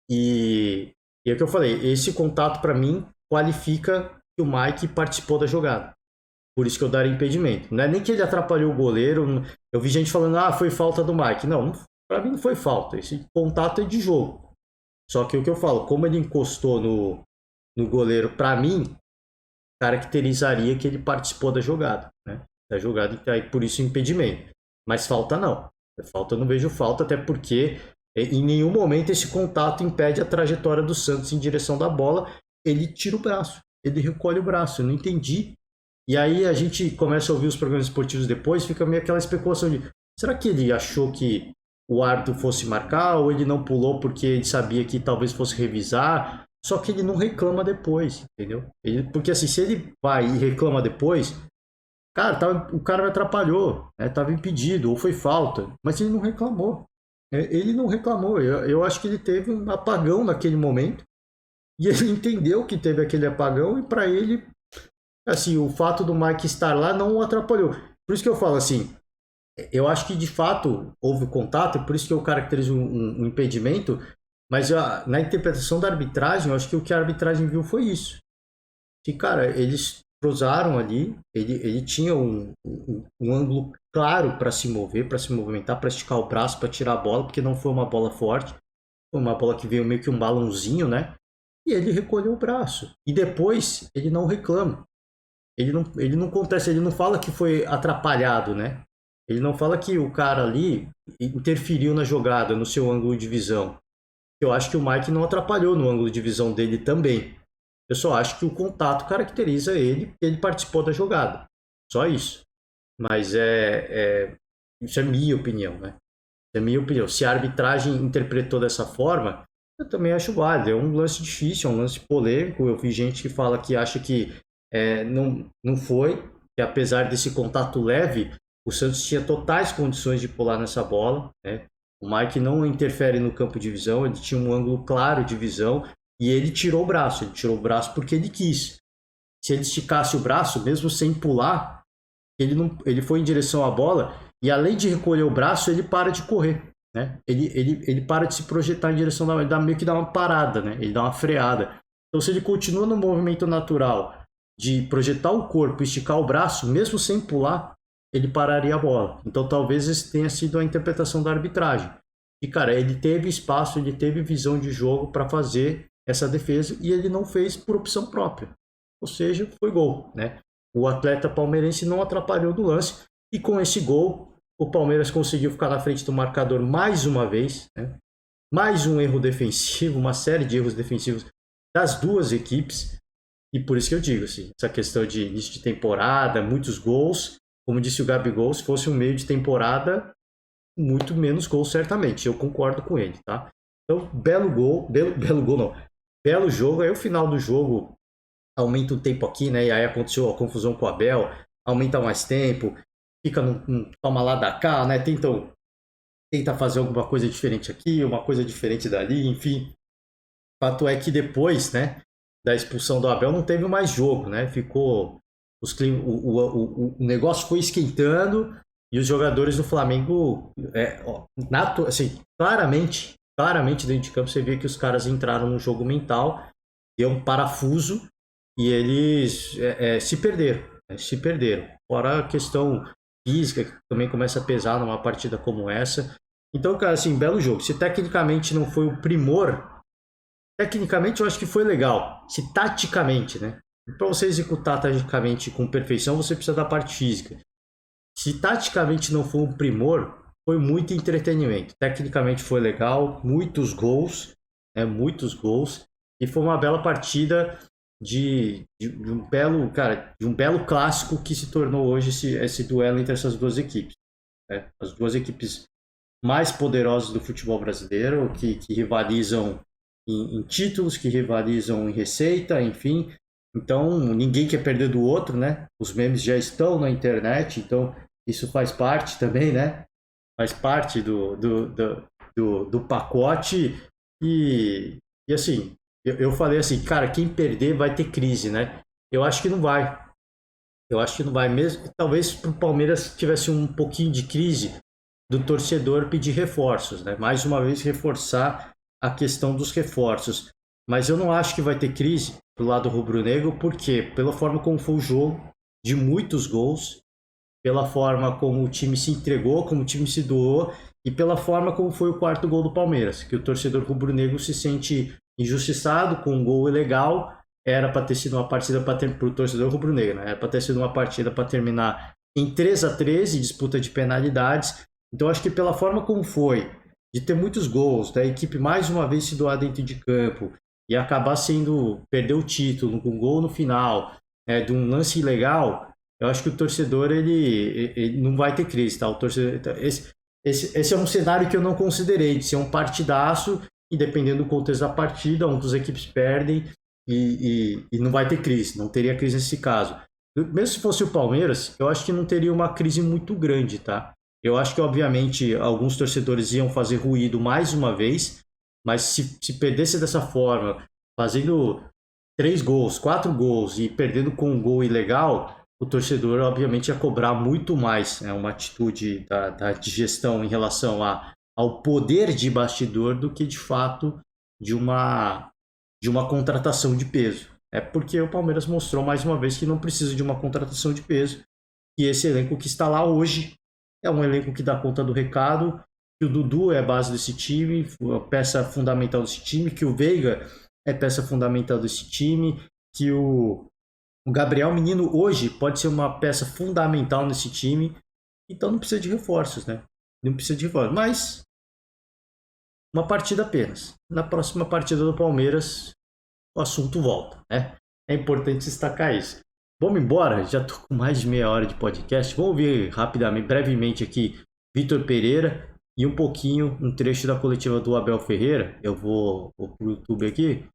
e é o que eu falei, esse contato para mim qualifica que o Mike participou da jogada. Por isso que eu daria impedimento. Não é nem que ele atrapalhou o goleiro. Eu vi gente falando, foi falta do Mike. Não, para mim não foi falta. Esse contato é de jogo. Só que o que eu falo, como ele encostou no goleiro, para mim, caracterizaria que ele participou da jogada, né? Da jogada, e aí por isso impedimento. Mas falta não. Falta eu não vejo falta, até porque em nenhum momento esse contato impede a trajetória do Santos em direção da bola. Ele tira o braço, ele recolhe o braço. Eu não entendi. E aí a gente começa a ouvir os programas esportivos depois, fica meio aquela especulação de, será que ele achou que o árbitro fosse marcar ou ele não pulou porque ele sabia que talvez fosse revisar? Só que ele não reclama depois, entendeu? Porque assim, se ele vai e reclama depois, cara, o cara me atrapalhou, né? Tava impedido, ou foi falta, mas ele não reclamou. Ele não reclamou. Eu acho que ele teve um apagão naquele momento e ele entendeu que teve aquele apagão e para ele, assim, o fato do Mike estar lá não o atrapalhou. Por isso que eu falo assim, eu acho que de fato houve contato, por isso que eu caracterizo um impedimento. Mas na interpretação da arbitragem, eu acho que o que a arbitragem viu foi isso. Que, cara, eles cruzaram ali, ele tinha um ângulo claro para se mover, para se movimentar, para esticar o braço, para tirar a bola, porque não foi uma bola forte. Foi uma bola que veio meio que um balãozinho, né? E ele recolheu o braço. E depois ele não reclama. Ele não acontece, ele não fala que foi atrapalhado, né? Ele não fala que o cara ali interferiu na jogada, no seu ângulo de visão. Eu acho que o Mike não atrapalhou no ângulo de visão dele também. Eu só acho que o contato caracteriza ele participou da jogada. Só isso. Mas isso é minha opinião, né? É minha opinião. Se a arbitragem interpretou dessa forma, eu também acho válido. É um lance difícil, é um lance polêmico. Eu vi gente que fala que acha que não foi, que apesar desse contato leve, o Santos tinha totais condições de pular nessa bola, né? O Mike não interfere no campo de visão, ele tinha um ângulo claro de visão e ele tirou o braço. Ele tirou o braço porque ele quis. Se ele esticasse o braço, mesmo sem pular, ele foi em direção à bola e além de recolher o braço, ele para de correr, né? Ele para de se projetar em direção da bola, ele meio que dá uma parada, né? Ele dá uma freada. Então se ele continua no movimento natural de projetar o corpo e esticar o braço, mesmo sem pular, ele pararia a bola. Então talvez esse tenha sido a interpretação da arbitragem. E cara, ele teve espaço, ele teve visão de jogo para fazer essa defesa e ele não fez por opção própria. Ou seja, foi gol, né? O atleta palmeirense não atrapalhou no lance e com esse gol o Palmeiras conseguiu ficar na frente do marcador mais uma vez, né? Mais um erro defensivo, uma série de erros defensivos das duas equipes. E por isso que eu digo, assim, essa questão de início de temporada, muitos gols, como disse o Gabigol, se fosse um meio de temporada, muito menos gols, certamente. Eu concordo com ele, tá? Então, belo gol, belo gol não, belo jogo. Aí o final do jogo aumenta o tempo aqui, né? E aí aconteceu a confusão com o Abel, aumenta mais tempo, fica num toma lá da cá, né? Tenta fazer alguma coisa diferente aqui, uma coisa diferente dali, enfim. Fato é que depois, né, da expulsão do Abel não teve mais jogo, né? Ficou o negócio foi esquentando e os jogadores do Flamengo, assim, claramente dentro de campo você vê que os caras entraram no jogo mental, deu um parafuso e eles se perderam, né? Se perderam. Fora a questão física que também começa a pesar numa partida como essa. Então, cara, assim, belo jogo. Se tecnicamente não foi o primor, tecnicamente eu acho que foi legal. Se taticamente, né? Para você executar taticamente com perfeição, você precisa da parte física. Se taticamente não foi um primor, foi muito entretenimento. Tecnicamente foi legal, muitos gols, né? Muitos gols. E foi uma bela partida de um belo, cara, de um belo clássico que se tornou hoje esse duelo entre essas duas equipes, né? As duas equipes mais poderosos do futebol brasileiro, que rivalizam em títulos, que rivalizam em receita, enfim. Então, ninguém quer perder do outro, né? Os memes já estão na internet, então isso faz parte também, né? Faz parte do pacote. E assim, eu falei assim, cara, quem perder vai ter crise, né? Eu acho que não vai. Eu acho que não vai mesmo. Talvez para o Palmeiras tivesse um pouquinho de crise do torcedor pedir reforços, né? Mais uma vez reforçar a questão dos reforços. Mas eu não acho que vai ter crise do lado rubro-negro, porque pela forma como foi o jogo, de muitos gols, pela forma como o time se entregou, como o time se doou e pela forma como foi o quarto gol do Palmeiras, que o torcedor rubro-negro se sente injustiçado com um gol ilegal. Era para ter sido uma partida para o torcedor rubro-negro, né? Era para ter sido uma partida para terminar em 3-3, disputa de penalidades. Então acho que pela forma como foi, de ter muitos gols, da equipe mais uma vez se doar dentro de campo e acabar perder o título com um gol no final, de um lance ilegal, eu acho que o torcedor ele não vai ter crise, tá? O torcedor, esse é um cenário que eu não considerei, de ser um partidaço e dependendo do contexto da partida, um dos equipes perdem e não vai ter crise, não teria crise nesse caso. Mesmo se fosse o Palmeiras, eu acho que não teria uma crise muito grande, tá? Eu acho que, obviamente, alguns torcedores iam fazer ruído mais uma vez, mas se perdesse dessa forma, fazendo 3 gols, 4 gols e perdendo com um gol ilegal, o torcedor, obviamente, ia cobrar muito mais, né, uma atitude da gestão em relação ao poder de bastidor do que, de fato, de uma contratação de peso. É porque o Palmeiras mostrou mais uma vez que não precisa de uma contratação de peso, e esse elenco que está lá hoje é um elenco que dá conta do recado, que o Dudu é a base desse time, a peça fundamental desse time, que o Veiga é peça fundamental desse time, que o Gabriel Menino hoje pode ser uma peça fundamental nesse time, então não precisa de reforços, né? Não precisa de reforços, mas uma partida apenas. Na próxima partida do Palmeiras, o assunto volta, né? É importante destacar isso. Vamos embora, já tô com mais de meia hora de podcast. Vamos ver rapidamente, brevemente aqui, Vitor Pereira e um trecho da coletiva do Abel Ferreira. Eu vou pro YouTube aqui,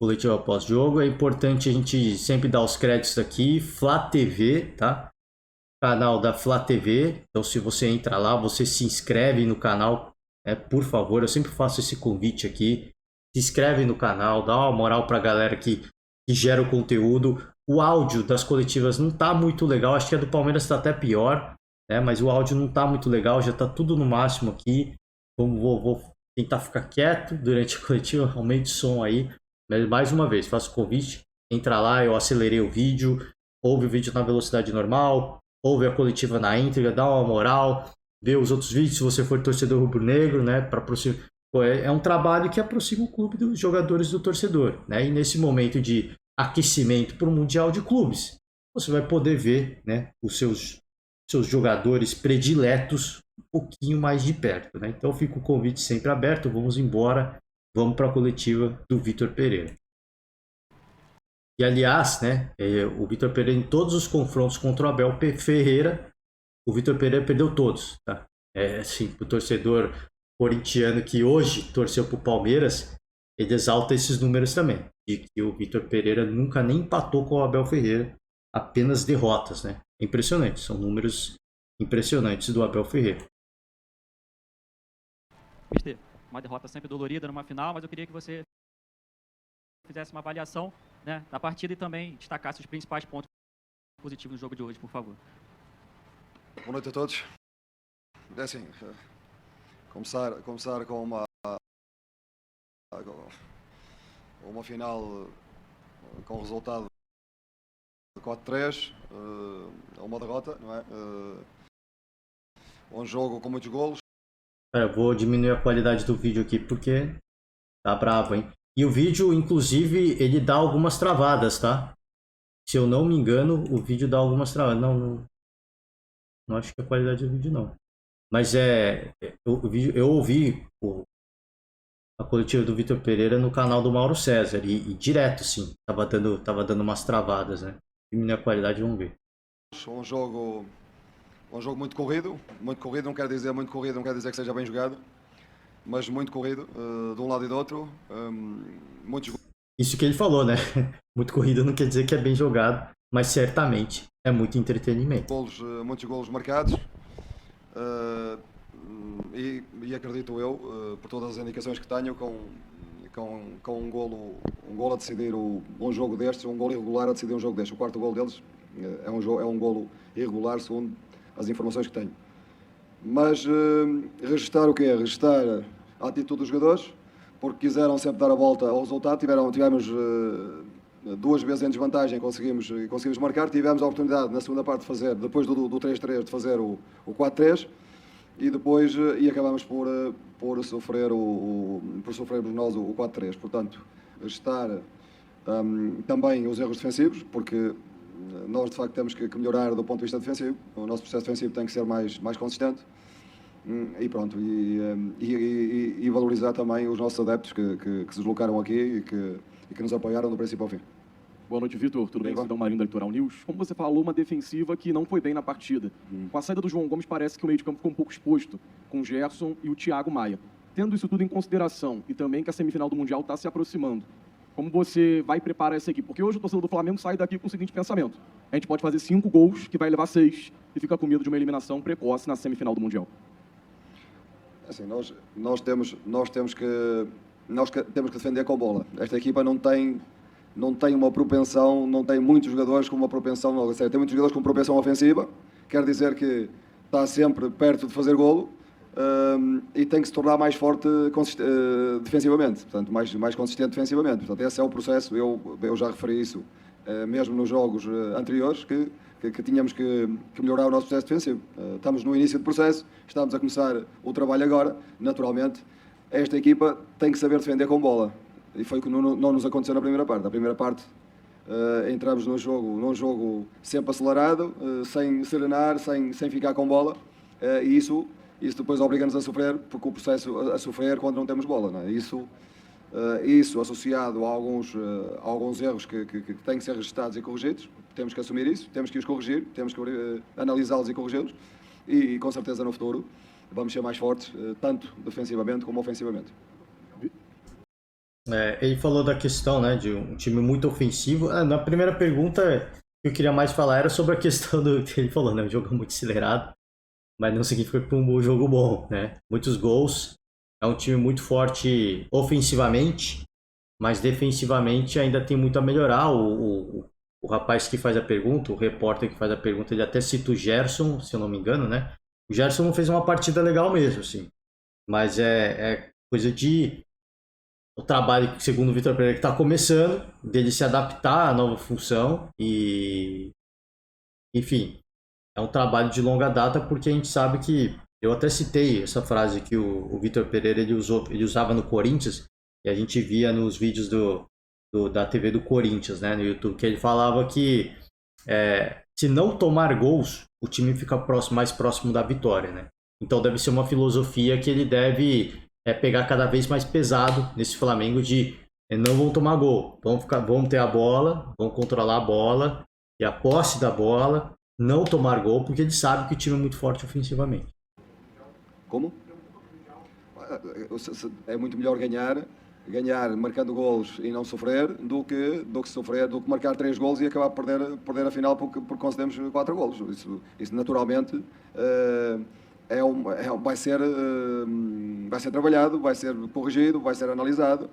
coletiva pós-jogo. É importante a gente sempre dar os créditos aqui, Flá TV, tá? Canal da Flá TV. Então se você entra lá, você se inscreve no canal, por favor. Eu sempre faço esse convite aqui. Se inscreve no canal, dá uma moral pra galera que gera o conteúdo. O áudio das coletivas não tá muito legal, acho que a do Palmeiras tá até pior, né? Mas o áudio não tá muito legal, já tá tudo no máximo aqui. Vou tentar ficar quieto durante a coletiva, aumente o som aí. Mas mais uma vez, faço o convite, entra lá, eu acelerei o vídeo, ouve o vídeo na velocidade normal, ouve a coletiva na íntegra, dá uma moral, vê os outros vídeos se você for torcedor rubro-negro, né? É um trabalho que aproxima o clube dos jogadores do torcedor, né? E nesse momento de aquecimento para o Mundial de Clubes, você vai poder ver, né, os seus jogadores prediletos um pouquinho mais de perto, né? Então fica o convite sempre aberto, vamos embora, vamos para a coletiva do Vitor Pereira. E aliás, né, o Vitor Pereira em todos os confrontos contra o Abel Ferreira, o Vitor Pereira perdeu todos, tá? Assim, o torcedor corintiano que hoje torceu pro Palmeiras, ele exalta esses números também, de que o Vitor Pereira nunca nem empatou com o Abel Ferreira, apenas derrotas, né? Impressionante, são números impressionantes do Abel Ferreira. Uma derrota sempre dolorida numa final, mas eu queria que você fizesse uma avaliação, né, da partida e também destacasse os principais pontos positivos no jogo de hoje, por favor. Boa noite a todos. É assim, começar com uma final com o resultado de 4-3, uma derrota, não é? Um jogo com muitos golos. Eu vou diminuir a qualidade do vídeo aqui porque tá bravo, hein? E o vídeo, inclusive, ele dá algumas travadas, tá? Se eu não me engano, o vídeo dá algumas travadas. Não acho que a qualidade do vídeo não. Mas eu ouvi a coletiva do Vitor Pereira no canal do Mauro César e direto, sim, tava dando umas travadas, né? Diminuir a qualidade, vamos ver. Um jogo muito corrido, não quer dizer muito corrido, não quer dizer que seja bem jogado, mas muito corrido, de um lado e do outro, muitos. Isso que ele falou, né? Muito corrido não quer dizer que é bem jogado, mas certamente é muito entretenimento. Muitos golos marcados, e acredito eu, por todas as indicações que tenho, com um golo a decidir um jogo destes, um golo irregular a decidir um jogo destes. O quarto golo deles é um golo irregular, segundo as informações que tenho. Mas registrar o quê? Registrar a atitude dos jogadores, porque quiseram sempre dar a volta ao resultado. Tivemos 2 vezes em desvantagem, conseguimos marcar. Tivemos a oportunidade na segunda parte de fazer, depois do 3-3, de fazer o 4-3 e depois acabamos por sofrermos nós o 4-3. Portanto, registrar também os erros defensivos, porque nós de facto temos que melhorar do ponto de vista defensivo. O nosso processo defensivo tem que ser mais consistente. E pronto, e valorizar também os nossos adeptos que se deslocaram aqui e que nos apoiaram do princípio ao fim. Boa noite, Vitor. Tudo bem? Cidão Marinho da Litoral News. Como você falou, uma defensiva que não foi bem na partida. Com a saída do João Gomes, parece que o meio de campo ficou um pouco exposto, com o Gerson e o Thiago Maia. Tendo isso tudo em consideração e também que a semifinal do Mundial está se aproximando, como você vai preparar essa equipe? Porque hoje o torcedor do Flamengo sai daqui com o seguinte pensamento: a gente pode fazer 5 gols, que vai levar 6, e fica com medo de uma eliminação precoce na semifinal do Mundial. Assim, nós temos que defender com a bola. Esta equipa não tem uma propensão, não tem muitos jogadores com uma propensão, tem muitos jogadores com propensão ofensiva, quer dizer que está sempre perto de fazer golo, e tem que se tornar mais forte defensivamente, portanto, mais consistente defensivamente. Portanto, esse é o processo. Eu já referi isso mesmo nos jogos anteriores, que tínhamos que melhorar o nosso processo defensivo. Estamos no início do processo, estamos a começar o trabalho agora. Naturalmente, esta equipa tem que saber defender com bola. E foi o que não nos aconteceu na primeira parte. Na primeira parte, entramos num jogo sempre acelerado, sem serenar, sem ficar com bola. E isso depois obriga-nos a sofrer, porque o processo a sofrer quando não temos bola. Não é? Isso associado a alguns erros que têm que ser registados e corrigidos, temos que assumir isso, temos que os corrigir, temos que analisá-los e corrigi-los, e com certeza no futuro vamos ser mais fortes, tanto defensivamente como ofensivamente. Ele falou da questão, né, de um time muito ofensivo. Na primeira pergunta, que eu queria mais falar era sobre a questão do que ele falou, né, um jogo muito acelerado, mas não significa que um jogo bom, né? Muitos gols. É um time muito forte ofensivamente, mas defensivamente ainda tem muito a melhorar. O rapaz que faz a pergunta, o repórter que faz a pergunta, ele até cita o Gerson, se eu não me engano, né? O Gerson não fez uma partida legal mesmo, assim. Mas é coisa de... O trabalho, segundo o Vitor Pereira, que está começando, dele se adaptar à nova função e... Enfim, é um trabalho de longa data, porque a gente sabe que... Eu até citei essa frase que o Vitor Pereira ele usava no Corinthians, e a gente via nos vídeos da TV do Corinthians, né, no YouTube, que ele falava que se não tomar gols, o time fica mais próximo da vitória, né? Então deve ser uma filosofia que ele deve pegar cada vez mais pesado nesse Flamengo de não vão tomar gol. Vão ter a bola, vão controlar a bola, e a posse da bola, não tomar gol, porque eles sabem que o time é muito forte ofensivamente. Como? É muito melhor ganhar marcando golos e não sofrer do que sofrer, do que marcar 3 golos e acabar por perder a final porque concedemos 4 golos. Isso naturalmente vai ser trabalhado, vai ser corrigido, vai ser analisado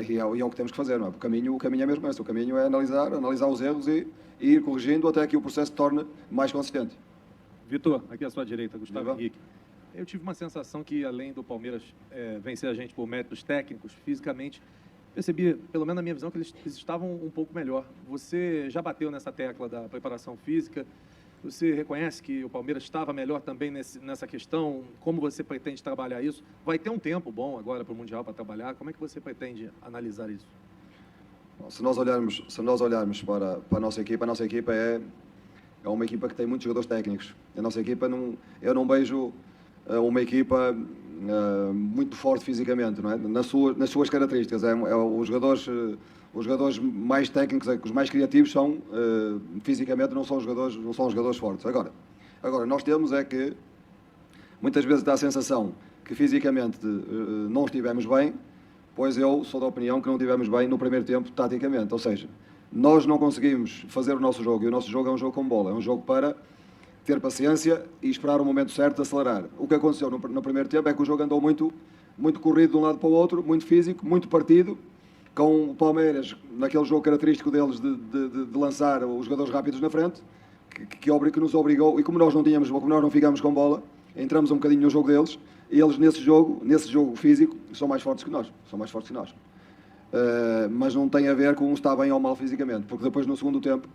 e é o que temos que fazer. Não é? O caminho é mesmo esse. O caminho é analisar os erros e ir corrigindo até que o processo se torne mais consistente. Vitor, aqui à sua direita, Gustavo Henrique. Eu tive uma sensação que, além do Palmeiras vencer a gente por méritos técnicos, fisicamente, percebi, pelo menos na minha visão, que eles estavam um pouco melhor. Você já bateu nessa tecla da preparação física? Você reconhece que o Palmeiras estava melhor também nessa questão? Como você pretende trabalhar isso? Vai ter um tempo bom agora para o Mundial para trabalhar. Como é que você pretende analisar isso? Se nós olharmos para a nossa equipa é uma equipa que tem muitos jogadores técnicos. A nossa equipa, eu não vejo uma equipa muito forte fisicamente, não é? Nas suas características. Os jogadores mais técnicos, os mais criativos são fisicamente não são jogadores fortes. Agora nós temos é que muitas vezes dá a sensação que fisicamente não estivemos bem, pois eu sou da opinião que não estivemos bem no primeiro tempo taticamente, ou seja, nós não conseguimos fazer o nosso jogo, e o nosso jogo é um jogo com bola, é um jogo para ter paciência e esperar o momento certo de acelerar. O que aconteceu no primeiro tempo é que o jogo andou muito corrido de um lado para o outro, muito físico, muito partido, com o Palmeiras, naquele jogo característico deles de lançar os jogadores rápidos na frente, que nos obrigou, e como nós não ficámos com bola, entramos um bocadinho no jogo deles, e eles nesse jogo físico são mais fortes que nós. Mas não tem a ver com estar bem ou mal fisicamente, porque depois no segundo tempo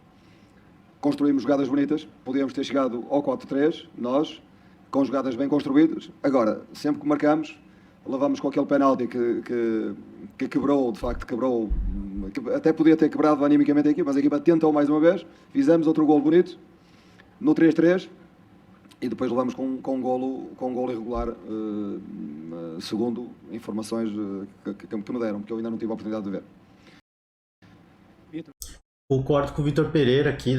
construímos jogadas bonitas, podíamos ter chegado ao 4-3, nós, com jogadas bem construídas. Agora, sempre que marcamos, levamos com aquele penalti que quebrou, que até podia ter quebrado animicamente a equipa, mas a equipa tentou mais uma vez, fizemos outro golo bonito, no 3-3, e depois levamos com um golo irregular, segundo informações que me deram, porque eu ainda não tive a oportunidade de ver. Concordo com o Vitor Pereira aqui,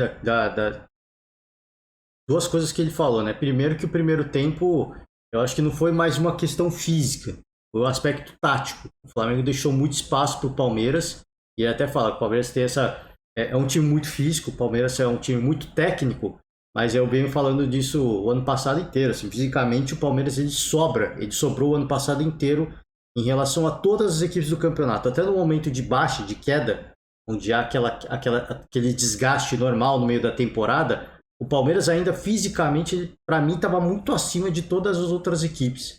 duas coisas que ele falou, né? Primeiro que o primeiro tempo, eu acho que não foi mais uma questão física, foi o aspecto tático. O Flamengo deixou muito espaço para o Palmeiras, e ele até fala que o Palmeiras tem é um time muito físico, o Palmeiras é um time muito técnico, mas eu venho falando disso o ano passado inteiro. Assim, fisicamente, o Palmeiras ele sobrou o ano passado inteiro em relação a todas as equipes do campeonato, até no momento de baixa, de queda, onde há aquele desgaste normal no meio da temporada, o Palmeiras ainda fisicamente, para mim, estava muito acima de todas as outras equipes.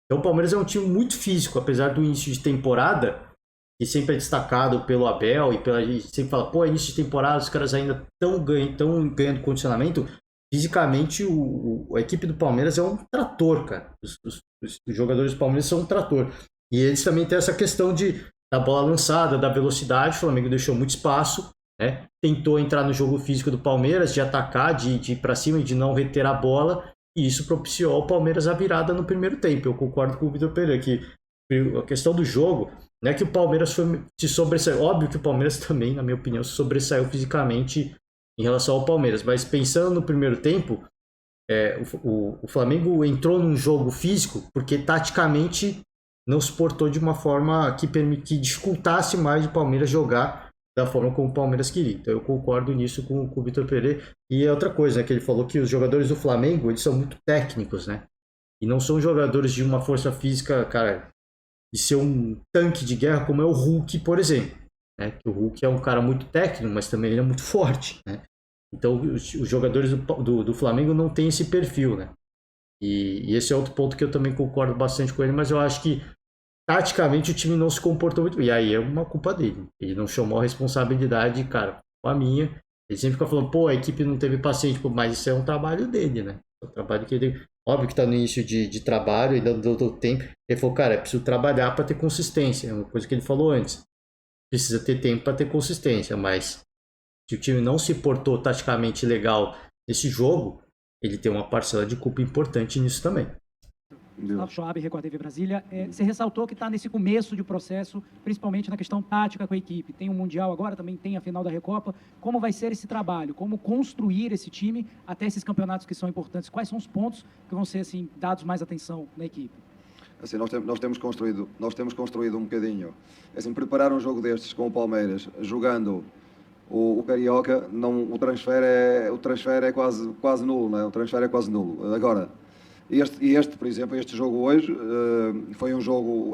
Então o Palmeiras é um time muito físico, apesar do início de temporada, que sempre é destacado pelo Abel, e a gente sempre fala, início de temporada, os caras ainda estão ganhando condicionamento. Fisicamente, a equipe do Palmeiras é um trator, cara. Os jogadores do Palmeiras são um trator. E eles também têm essa questão da bola lançada, da velocidade. O Flamengo deixou muito espaço, né? Tentou entrar no jogo físico do Palmeiras, de atacar, de ir para cima e de não reter a bola, e isso propiciou ao Palmeiras a virada no primeiro tempo. Eu concordo com o Vitor Pereira que a questão do jogo não é que o Palmeiras se sobressaiu. Óbvio que o Palmeiras também, na minha opinião, se sobressaiu fisicamente em relação ao Palmeiras, mas pensando no primeiro tempo, o Flamengo entrou num jogo físico porque taticamente não se portou de uma forma que dificultasse mais o Palmeiras jogar da forma como o Palmeiras queria. Então eu concordo nisso com o Vitor Pereira. E é outra coisa, né, que ele falou que os jogadores do Flamengo, eles são muito técnicos, né? E não são jogadores de uma força física, cara, de ser um tanque de guerra como é o Hulk, por exemplo. Né? Que o Hulk é um cara muito técnico, mas também ele é muito forte, né? Então os jogadores do Flamengo não têm esse perfil, né? E esse é outro ponto que eu também concordo bastante com ele, mas eu acho que taticamente o time não se comportou muito bem. E aí é uma culpa dele. Ele não chamou a responsabilidade, cara, com a minha. Ele sempre fica falando, a equipe não teve paciência, mas isso é um trabalho dele, né? É um trabalho que ele... Óbvio que tá no início de trabalho, ainda não deu tempo. Ele falou, cara, é preciso trabalhar para ter consistência. É uma coisa que ele falou antes. Precisa ter tempo para ter consistência, mas se o time não se portou taticamente legal nesse jogo, ele tem uma parcela de culpa importante nisso também. Gustavo Schwab, Record TV Brasília. Você ressaltou que está nesse começo de processo, principalmente na questão tática com a equipe. Tem o Mundial agora, também tem a final da Recopa. Como vai ser esse trabalho? Como construir esse time até esses campeonatos que são importantes? Quais são os pontos que vão ser assim, dados mais atenção na equipe? Assim, nós temos construído um bocadinho. Assim, preparar um jogo destes com o Palmeiras, jogando o Carioca, o transfer é quase nulo, não é? O transfer é quase nulo. Agora, por exemplo, este jogo hoje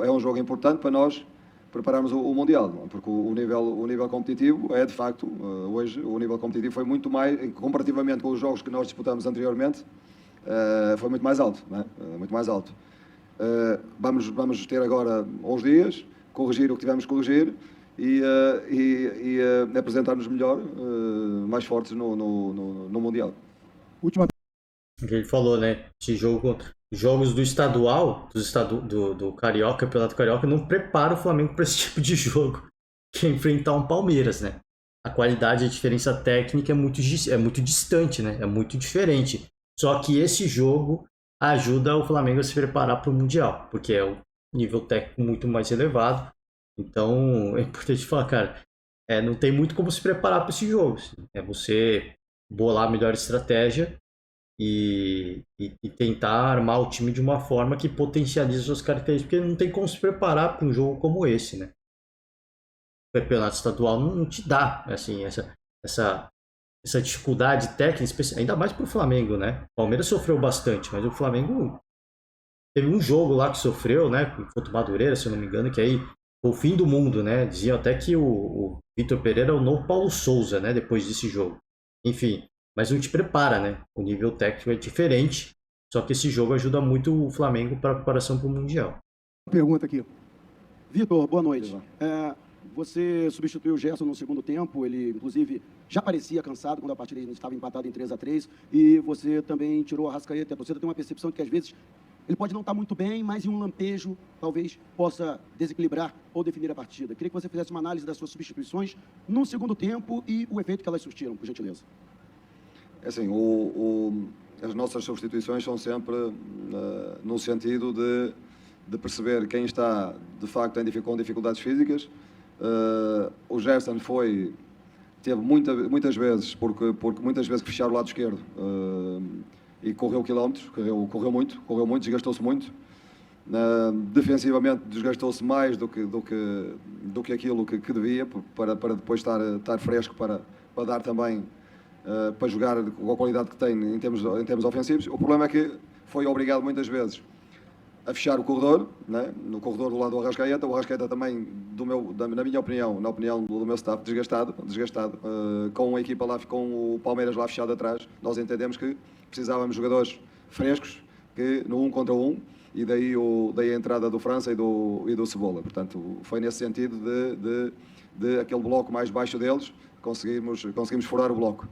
é um jogo importante para nós prepararmos o Mundial, não é? Porque o nível competitivo é, de facto, hoje, o nível competitivo foi muito mais, comparativamente com os jogos que nós disputamos anteriormente, foi muito mais alto, não é? Muito mais alto. Vamos ter agora uns dias, corrigir o que tivemos que corrigir e apresentar-nos melhor, mais fortes no Mundial. Última. Ele falou, né? Esse jogo, jogos do estadual, do Carioca, Campeonato Carioca, não prepara o Flamengo para esse tipo de jogo, que é enfrentar um Palmeiras, né? A qualidade, a diferença técnica é muito distante, né? É muito diferente. Só que esse jogo ajuda o Flamengo a se preparar para o Mundial, porque é um nível técnico muito mais elevado. Então, é importante falar, cara, não tem muito como se preparar para esses jogos. É você bolar a melhor estratégia e tentar armar o time de uma forma que potencialize suas características, porque não tem como se preparar para um jogo como esse, né? O campeonato estadual não te dá, assim, essa dificuldade técnica, ainda mais para o Flamengo, né? O Palmeiras sofreu bastante, mas o Flamengo teve um jogo lá que sofreu, né? Contra o Madureira, se eu não me engano, que aí foi o fim do mundo, né? Diziam até que o Vitor Pereira é o novo Paulo Souza, né? Depois desse jogo. Enfim, mas não te prepara, né? O nível técnico é diferente, só que esse jogo ajuda muito o Flamengo para a preparação para o Mundial. Pergunta aqui. Vitor, boa noite. Você substituiu o Gerson no segundo tempo, ele inclusive já parecia cansado quando a partida estava empatada em 3-3, e você também tirou a Arrascaeta. A torcida tem uma percepção de que às vezes ele pode não estar muito bem, mas em um lampejo talvez possa desequilibrar ou definir a partida. Queria que você fizesse uma análise das suas substituições no segundo tempo e o efeito que elas surtiram, por gentileza. Assim, as nossas substituições são sempre no sentido de perceber quem está, de facto, com dificuldades físicas. O Gerson teve muitas vezes, porque muitas vezes que fechar o lado esquerdo e correu quilómetros, correu muito, desgastou-se muito. Defensivamente desgastou-se mais do que aquilo que devia, para depois estar fresco para dar também, para jogar com a qualidade que tem em termos ofensivos. O problema é que foi obrigado muitas vezes a fechar o corredor, né? No corredor do lado do Arrascaeta. O Arrascaeta também, na minha opinião, na opinião do meu staff, desgastado, com a equipa lá, com o Palmeiras lá fechado atrás. Nós entendemos que precisávamos de jogadores frescos, que no 1 contra 1, e daí a entrada do França e do Cebola. Portanto, foi nesse sentido de aquele bloco mais baixo deles, conseguimos furar o bloco.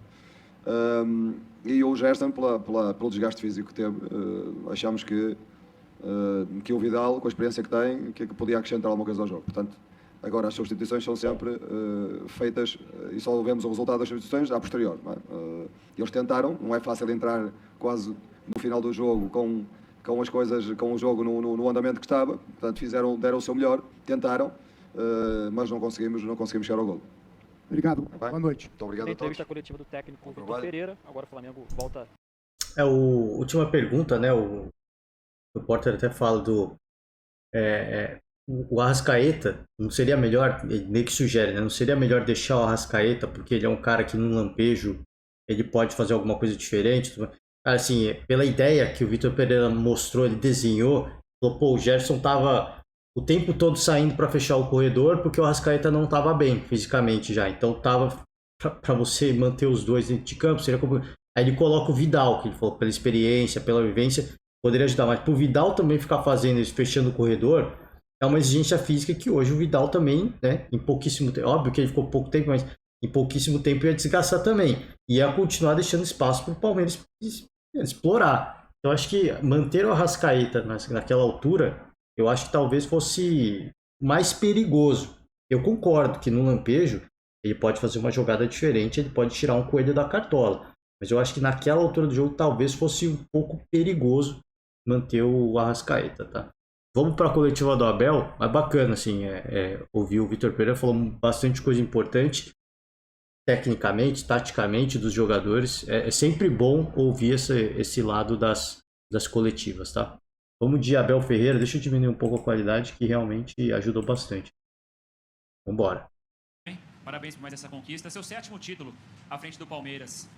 E o Gerson, pelo desgaste físico que teve, achamos que o Vidal, com a experiência que tem, que podia acrescentar alguma coisa ao jogo. Portanto, agora as substituições são sempre feitas e só vemos o resultado das substituições a posterior, não é? Eles tentaram, não é fácil entrar quase no final do jogo com as coisas, com o jogo no andamento que estava. Portanto, deram o seu melhor, tentaram, mas não conseguimos chegar ao gol. Obrigado. Boa noite. Muito obrigado Na a todos. entrevista coletiva do técnico Vitor Pereira, agora o Flamengo volta. Última pergunta, né? O repórter até fala o Arrascaeta, não seria melhor, ele meio que sugere, né? Não seria melhor deixar o Arrascaeta, porque ele é um cara que num lampejo ele pode fazer alguma coisa diferente. Assim, pela ideia que o Vitor Pereira mostrou, ele desenhou, falou, pô, o Gerson tava o tempo todo saindo para fechar o corredor porque o Arrascaeta não tava bem fisicamente já, então tava para você manter os dois dentro de campo, seria como... Aí ele coloca o Vidal, que ele falou, pela experiência, pela vivência, poderia ajudar, mas pro Vidal também ficar fazendo isso, fechando o corredor, é uma exigência física que hoje o Vidal também, né, em pouquíssimo tempo, óbvio que ele ficou pouco tempo, mas em pouquíssimo tempo ia desgastar também, ia continuar deixando espaço para o Palmeiras explorar. Então acho que manter o Arrascaeta naquela altura, eu acho que talvez fosse mais perigoso. Eu concordo que no lampejo ele pode fazer uma jogada diferente, ele pode tirar um coelho da cartola, mas eu acho que naquela altura do jogo talvez fosse um pouco perigoso manter o Arrascaeta, tá? Vamos para a coletiva do Abel, é bacana, assim, ouvir o Vitor Pereira falou bastante coisa importante, tecnicamente, taticamente, dos jogadores. É sempre bom ouvir esse lado das coletivas, tá? Vamos de Abel Ferreira, deixa eu diminuir um pouco a qualidade, que realmente ajudou bastante. Vambora. Parabéns por mais essa conquista. Seu 7º título à frente do Palmeiras.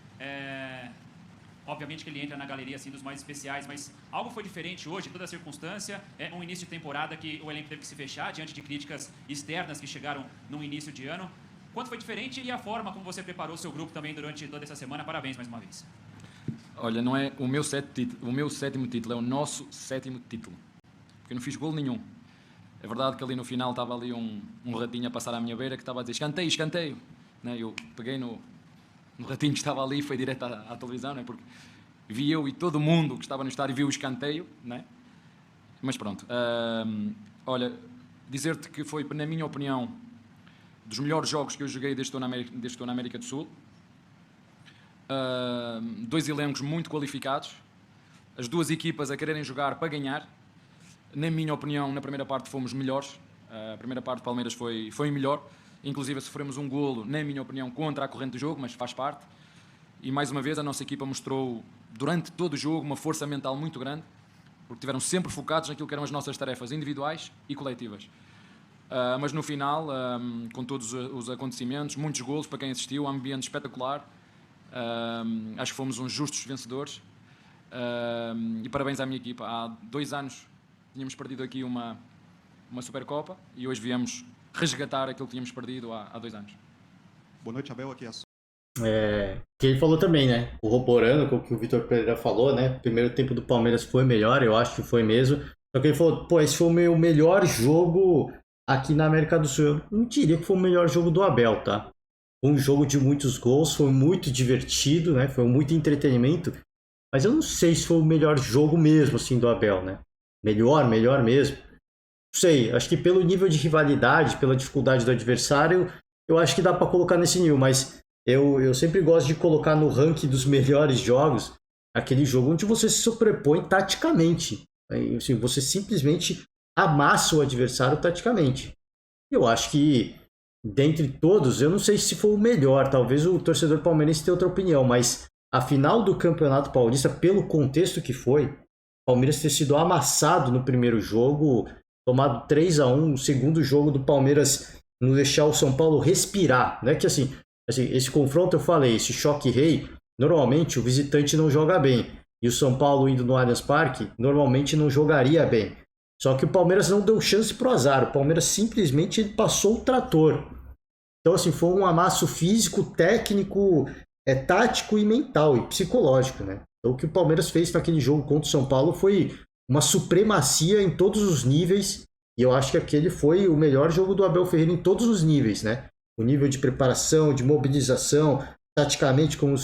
Obviamente que ele entra na galeria assim, dos mais especiais, mas algo foi diferente hoje, toda a circunstância. É um início de temporada que o elenco teve que se fechar diante de críticas externas que chegaram no início de ano. Quanto foi diferente e a forma como você preparou o seu grupo também durante toda essa semana? Parabéns mais uma vez. Olha, não é o meu 7º título, é o nosso 7º título. Porque eu não fiz gol nenhum. É verdade que ali no final estava ali um ratinho a passar à minha beira que estava a dizer escanteio, escanteio. Né? Eu peguei no ratinho que estava ali e foi direto à televisão, né? Porque vi eu e todo mundo que estava no estádio viu o escanteio. Né? Mas pronto. Olha, dizer-te que foi, na minha opinião, dos melhores jogos que eu joguei desde que estou na América do Sul. 2 elencos muito qualificados. As 2 equipas a quererem jogar para ganhar. Na minha opinião, na primeira parte fomos melhores. A primeira parte do Palmeiras foi melhor. Inclusive sofremos um golo, na minha opinião, contra a corrente do jogo, mas faz parte. E mais uma vez a nossa equipa mostrou, durante todo o jogo, uma força mental muito grande, porque estiveram sempre focados naquilo que eram as nossas tarefas individuais e coletivas. Mas no final, com todos os acontecimentos, muitos golos para quem assistiu, um ambiente espetacular. Acho que fomos uns justos vencedores. E parabéns à minha equipa. Há 2 anos tínhamos perdido aqui uma Supercopa e hoje viemos resgatar aquilo que tínhamos perdido há 2 anos. Boa noite, Abel. Aqui é que ele falou também, né? Corroborando com o que o Vitor Pereira falou, né? O primeiro tempo do Palmeiras foi melhor, eu acho que foi mesmo. Só que ele falou, pô, esse foi o meu melhor jogo aqui na América do Sul. Eu não diria que foi o melhor jogo do Abel, tá? Foi um jogo de muitos gols, foi muito divertido, né? Foi muito entretenimento. Mas eu não sei se foi o melhor jogo mesmo, assim, do Abel, né? Melhor mesmo. Não sei, acho que pelo nível de rivalidade, pela dificuldade do adversário, eu acho que dá para colocar nesse nível, mas eu sempre gosto de colocar no ranking dos melhores jogos aquele jogo onde você se sobrepõe taticamente. Assim, você simplesmente amassa o adversário taticamente. Eu acho que, dentre todos, eu não sei se foi o melhor, talvez o torcedor palmeirense tenha outra opinião, mas a final do Campeonato Paulista, pelo contexto que foi, o Palmeiras ter sido amassado no primeiro jogo, tomado 3-1, o segundo jogo do Palmeiras não deixar o São Paulo respirar. Não é que assim, esse confronto eu falei, esse choque rei, normalmente o visitante não joga bem. E o São Paulo indo no Allianz Parque, normalmente não jogaria bem. Só que o Palmeiras não deu chance pro azar, o Palmeiras simplesmente passou o trator. Então assim, foi um amasso físico, técnico, tático e mental e psicológico, né? Então, o que o Palmeiras fez naquele jogo contra o São Paulo foi uma supremacia em todos os níveis, e eu acho que aquele foi o melhor jogo do Abel Ferreira em todos os níveis, né? O nível de preparação, de mobilização, taticamente, com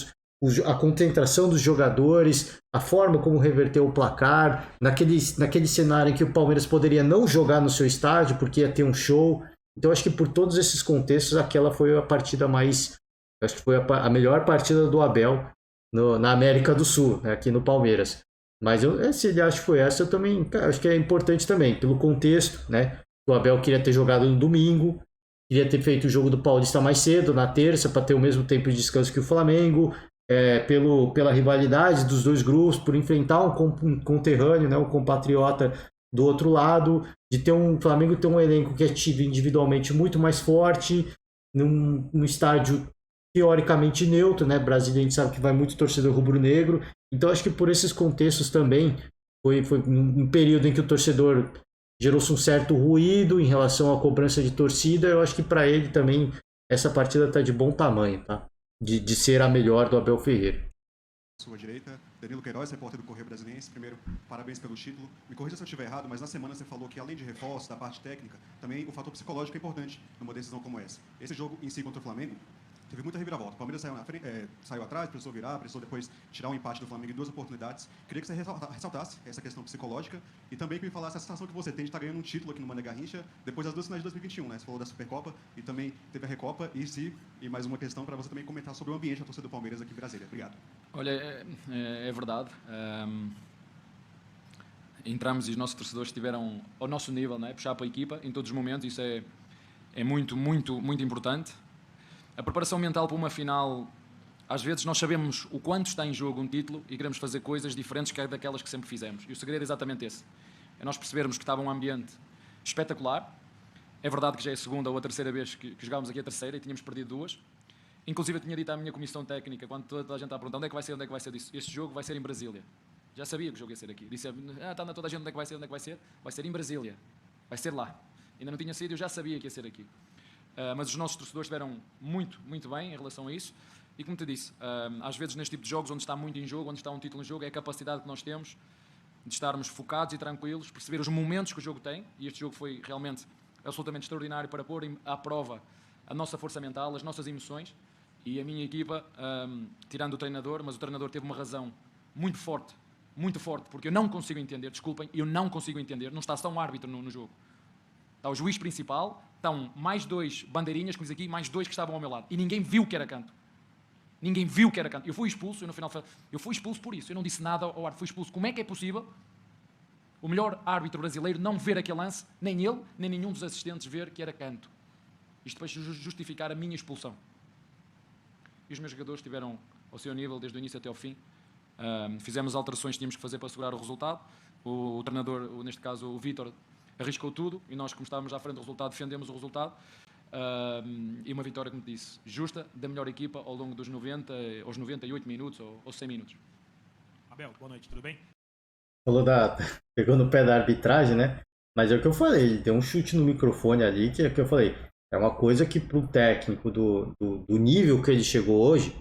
a concentração dos jogadores, a forma como reverteu o placar, naquele cenário em que o Palmeiras poderia não jogar no seu estádio porque ia ter um show. Então, acho que por todos esses contextos, aquela foi a partida mais... Acho que foi a melhor partida do Abel na América do Sul, né, aqui no Palmeiras. Mas se ele acha que foi essa, eu também acho que é importante também, pelo contexto, né? O Abel queria ter jogado no domingo, queria ter feito o jogo do Paulista mais cedo, na terça, para ter o mesmo tempo de descanso que o Flamengo, pela rivalidade dos 2 grupos, por enfrentar um conterrâneo, né, um compatriota do outro lado, de ter o Flamengo ter um elenco que é tido individualmente muito mais forte, num estádio teoricamente neutro, né? Brasília a gente sabe que vai muito torcedor rubro-negro, então acho que por esses contextos também foi um período em que o torcedor gerou-se um certo ruído em relação à cobrança de torcida. Eu acho que para ele também essa partida está de bom tamanho, tá? De ser a melhor do Abel Ferreira. Sua direita, Danilo Queiroz, repórter do Correio Brasiliense. Primeiro, parabéns pelo título. Me corrija se eu estiver errado, mas na semana você falou que, além de reforço, da parte técnica, também o fator psicológico é importante numa decisão como essa. Esse jogo em si contra o Flamengo teve muita reviravolta. O Palmeiras saiu atrás, precisou virar, precisou depois tirar um empate do Flamengo em 2 oportunidades. Queria que você ressaltasse essa questão psicológica e também que me falasse a sensação que você tem de estar ganhando um título aqui no Mané Garrincha depois das 2 finais de 2021, né? Você falou da Supercopa e também teve a Recopa e mais uma questão para você também comentar sobre o ambiente da torcida do Palmeiras aqui em Brasília. Obrigado. Olha, é verdade. entramos e os nossos torcedores estiveram ao nosso nível, não é? Puxar para a equipa em todos os momentos, isso é muito, muito, muito importante. A preparação mental para uma final, às vezes nós sabemos o quanto está em jogo um título e queremos fazer coisas diferentes que daquelas que sempre fizemos. E o segredo é exatamente esse. É nós percebermos que estava um ambiente espetacular. É verdade que já é a segunda ou a terceira vez que jogámos aqui a terceira e tínhamos perdido 2. Inclusive eu tinha dito à minha comissão técnica, quando toda a gente está a perguntar onde é que vai ser disso. Este jogo vai ser em Brasília. Já sabia que o jogo ia ser aqui. Disse, está toda a gente onde é que vai ser, Vai ser em Brasília. Vai ser lá. Ainda não tinha saído, eu já sabia que ia ser aqui. Mas os nossos torcedores estiveram muito, muito bem em relação a isso. E como te disse, às vezes neste tipo de jogos, onde está muito em jogo, onde está um título em jogo, é a capacidade que nós temos de estarmos focados e tranquilos, perceber os momentos que o jogo tem. E este jogo foi realmente absolutamente extraordinário para pôr à prova a nossa força mental, as nossas emoções. E a minha equipa, tirando o treinador, mas o treinador teve uma razão muito forte, porque eu não consigo entender, desculpem, eu não consigo entender, não está só um árbitro no jogo. Está o juiz principal, estão mais 2 bandeirinhas, como diz aqui, mais 2 que estavam ao meu lado. E ninguém viu que era canto. Ninguém viu que era canto. Eu fui expulso, e no final eu fui expulso por isso. Eu não disse nada ao árbitro, fui expulso. Como é que é possível o melhor árbitro brasileiro não ver aquele lance, nem ele, nem nenhum dos assistentes ver que era canto? Isto depois justificar a minha expulsão. E os meus jogadores estiveram ao seu nível desde o início até ao fim. Fizemos alterações que tínhamos que fazer para assegurar o resultado. O treinador, neste caso o Vítor, arriscou tudo e nós, como estávamos à frente do resultado, defendemos o resultado. E uma vitória, como disse, justa, da melhor equipa ao longo dos 90, aos 98 minutos ou 100 minutos. Abel, boa noite, tudo bem? Pegou no pé da arbitragem, né? Mas é o que eu falei, ele deu um chute no microfone ali, que é o que eu falei. É uma coisa que para o técnico do nível que ele chegou hoje,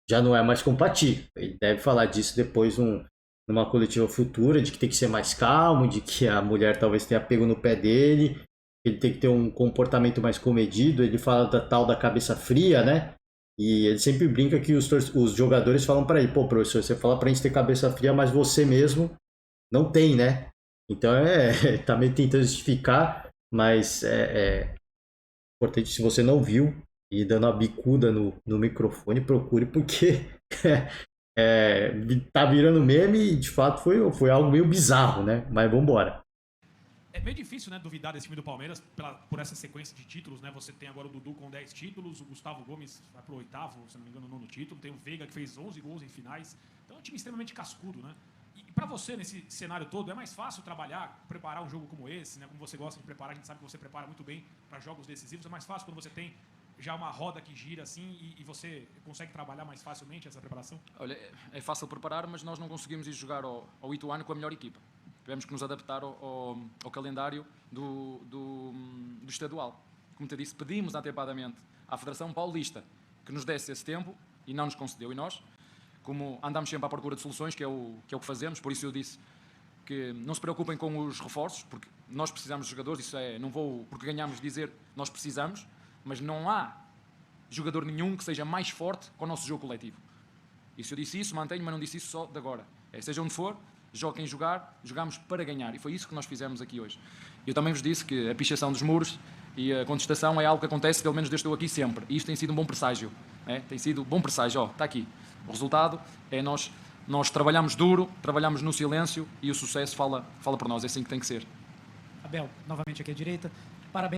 já não é mais compatível. Ele deve falar disso depois numa coletiva futura, de que tem que ser mais calmo, de que a mulher talvez tenha pego no pé dele, ele tem que ter um comportamento mais comedido. Ele fala da tal da cabeça fria, né? E ele sempre brinca que os jogadores falam para ele, pô, professor, você fala pra gente ter cabeça fria, mas você mesmo não tem, né? Então tá meio tentando justificar, mas importante, se você não viu, e dando a bicuda no microfone, procure, porque tá virando meme e de fato foi algo meio bizarro, né? Mas vambora. É meio difícil, né, duvidar desse time do Palmeiras por essa sequência de títulos, né? Você tem agora o Dudu com 10 títulos, o Gustavo Gomes vai pro 8º, se não me engano, 9º título, tem o Veiga que fez 11 gols em finais. Então é um time extremamente cascudo, né? E para você, nesse cenário todo, é mais fácil trabalhar, preparar um jogo como esse, né? Como você gosta de preparar, a gente sabe que você prepara muito bem para jogos decisivos. É mais fácil quando você tem já uma roda que gira assim e você consegue trabalhar mais facilmente essa preparação? Olha, é fácil preparar, mas nós não conseguimos ir jogar ao Ituano com a melhor equipa. Tivemos que nos adaptar ao calendário do estadual. Como te disse, pedimos antecipadamente à Federação Paulista que nos desse esse tempo e não nos concedeu. E nós, como andamos sempre à procura de soluções, que é o que fazemos, por isso eu disse que não se preocupem com os reforços, porque nós precisamos de jogadores, não vou, porque ganhamos, dizer nós precisamos, mas não há jogador nenhum que seja mais forte que o nosso jogo coletivo. E se eu disse isso, mantenho, mas não disse isso só de agora. Seja onde for, joga quem jogar, jogamos para ganhar. E foi isso que nós fizemos aqui hoje. Eu também vos disse que a pichação dos muros e a contestação é algo que acontece, pelo menos desde que estou aqui sempre. E isto tem sido um bom presságio. Tem sido um bom presságio. Está aqui. O resultado é nós trabalhamos duro, trabalhamos no silêncio e o sucesso fala por nós. É assim que tem que ser. Abel, novamente aqui à direita. Parabéns.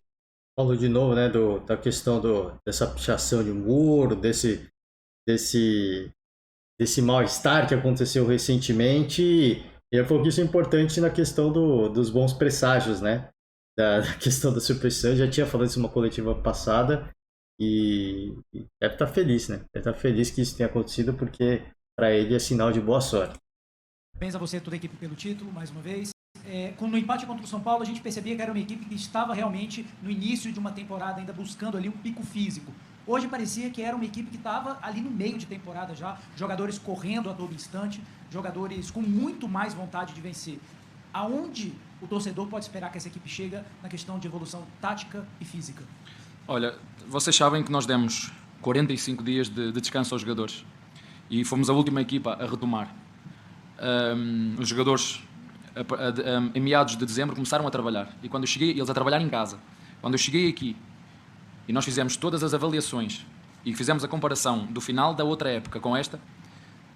Falou de novo, né, da questão dessa pichação de muro, desse mal-estar que aconteceu recentemente. E ele falou que isso é importante na questão dos bons presságios, né? Da questão da superstição. Já tinha falado isso numa coletiva passada e deve estar feliz, né? Deve estar feliz que isso tenha acontecido, porque para ele é sinal de boa sorte. Parabéns a você e toda a equipe pelo título, mais uma vez. No empate contra o São Paulo, a gente percebia que era uma equipe que estava realmente no início de uma temporada, ainda buscando ali um pico físico. Hoje parecia que era uma equipe que estava ali no meio de temporada já, jogadores correndo a todo instante, jogadores com muito mais vontade de vencer. Aonde o torcedor pode esperar que essa equipe chegue na questão de evolução tática e física? Olha, vocês sabem que nós demos 45 dias de descanso aos jogadores e fomos a última equipa a retomar. Os jogadores, em meados de dezembro, começaram a trabalhar. E quando eu cheguei, eles a trabalhar em casa. Quando eu cheguei aqui e nós fizemos todas as avaliações e fizemos a comparação do final da outra época com esta,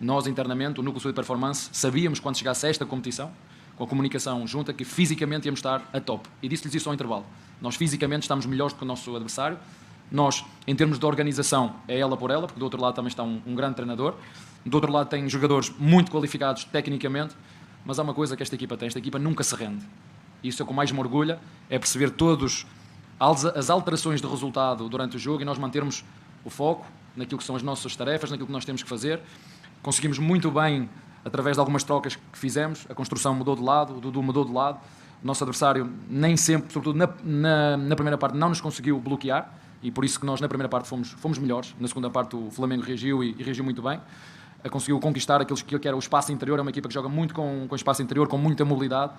nós internamente, o Núcleo de Performance, sabíamos quando chegasse a esta competição com a comunicação junta, que fisicamente íamos estar a top. E disse-lhes isso ao intervalo. Nós fisicamente estamos melhores do que o nosso adversário. Nós, em termos de organização, é ela por ela, porque do outro lado também está um grande treinador. Do outro lado tem jogadores muito qualificados tecnicamente, mas há uma coisa que esta equipa tem. Esta equipa nunca se rende. Isso é o que mais me orgulha, é perceber todos as alterações de resultado durante o jogo e nós mantermos o foco naquilo que são as nossas tarefas, naquilo que nós temos que fazer. Conseguimos muito bem, através de algumas trocas que fizemos, a construção mudou de lado, o Dudu mudou de lado, o nosso adversário nem sempre, sobretudo na primeira parte, não nos conseguiu bloquear, e por isso que nós na primeira parte fomos melhores. Na segunda parte o Flamengo reagiu e reagiu muito bem, conseguiu conquistar aquilo que era o espaço interior. É uma equipa que joga muito com espaço interior, com muita mobilidade.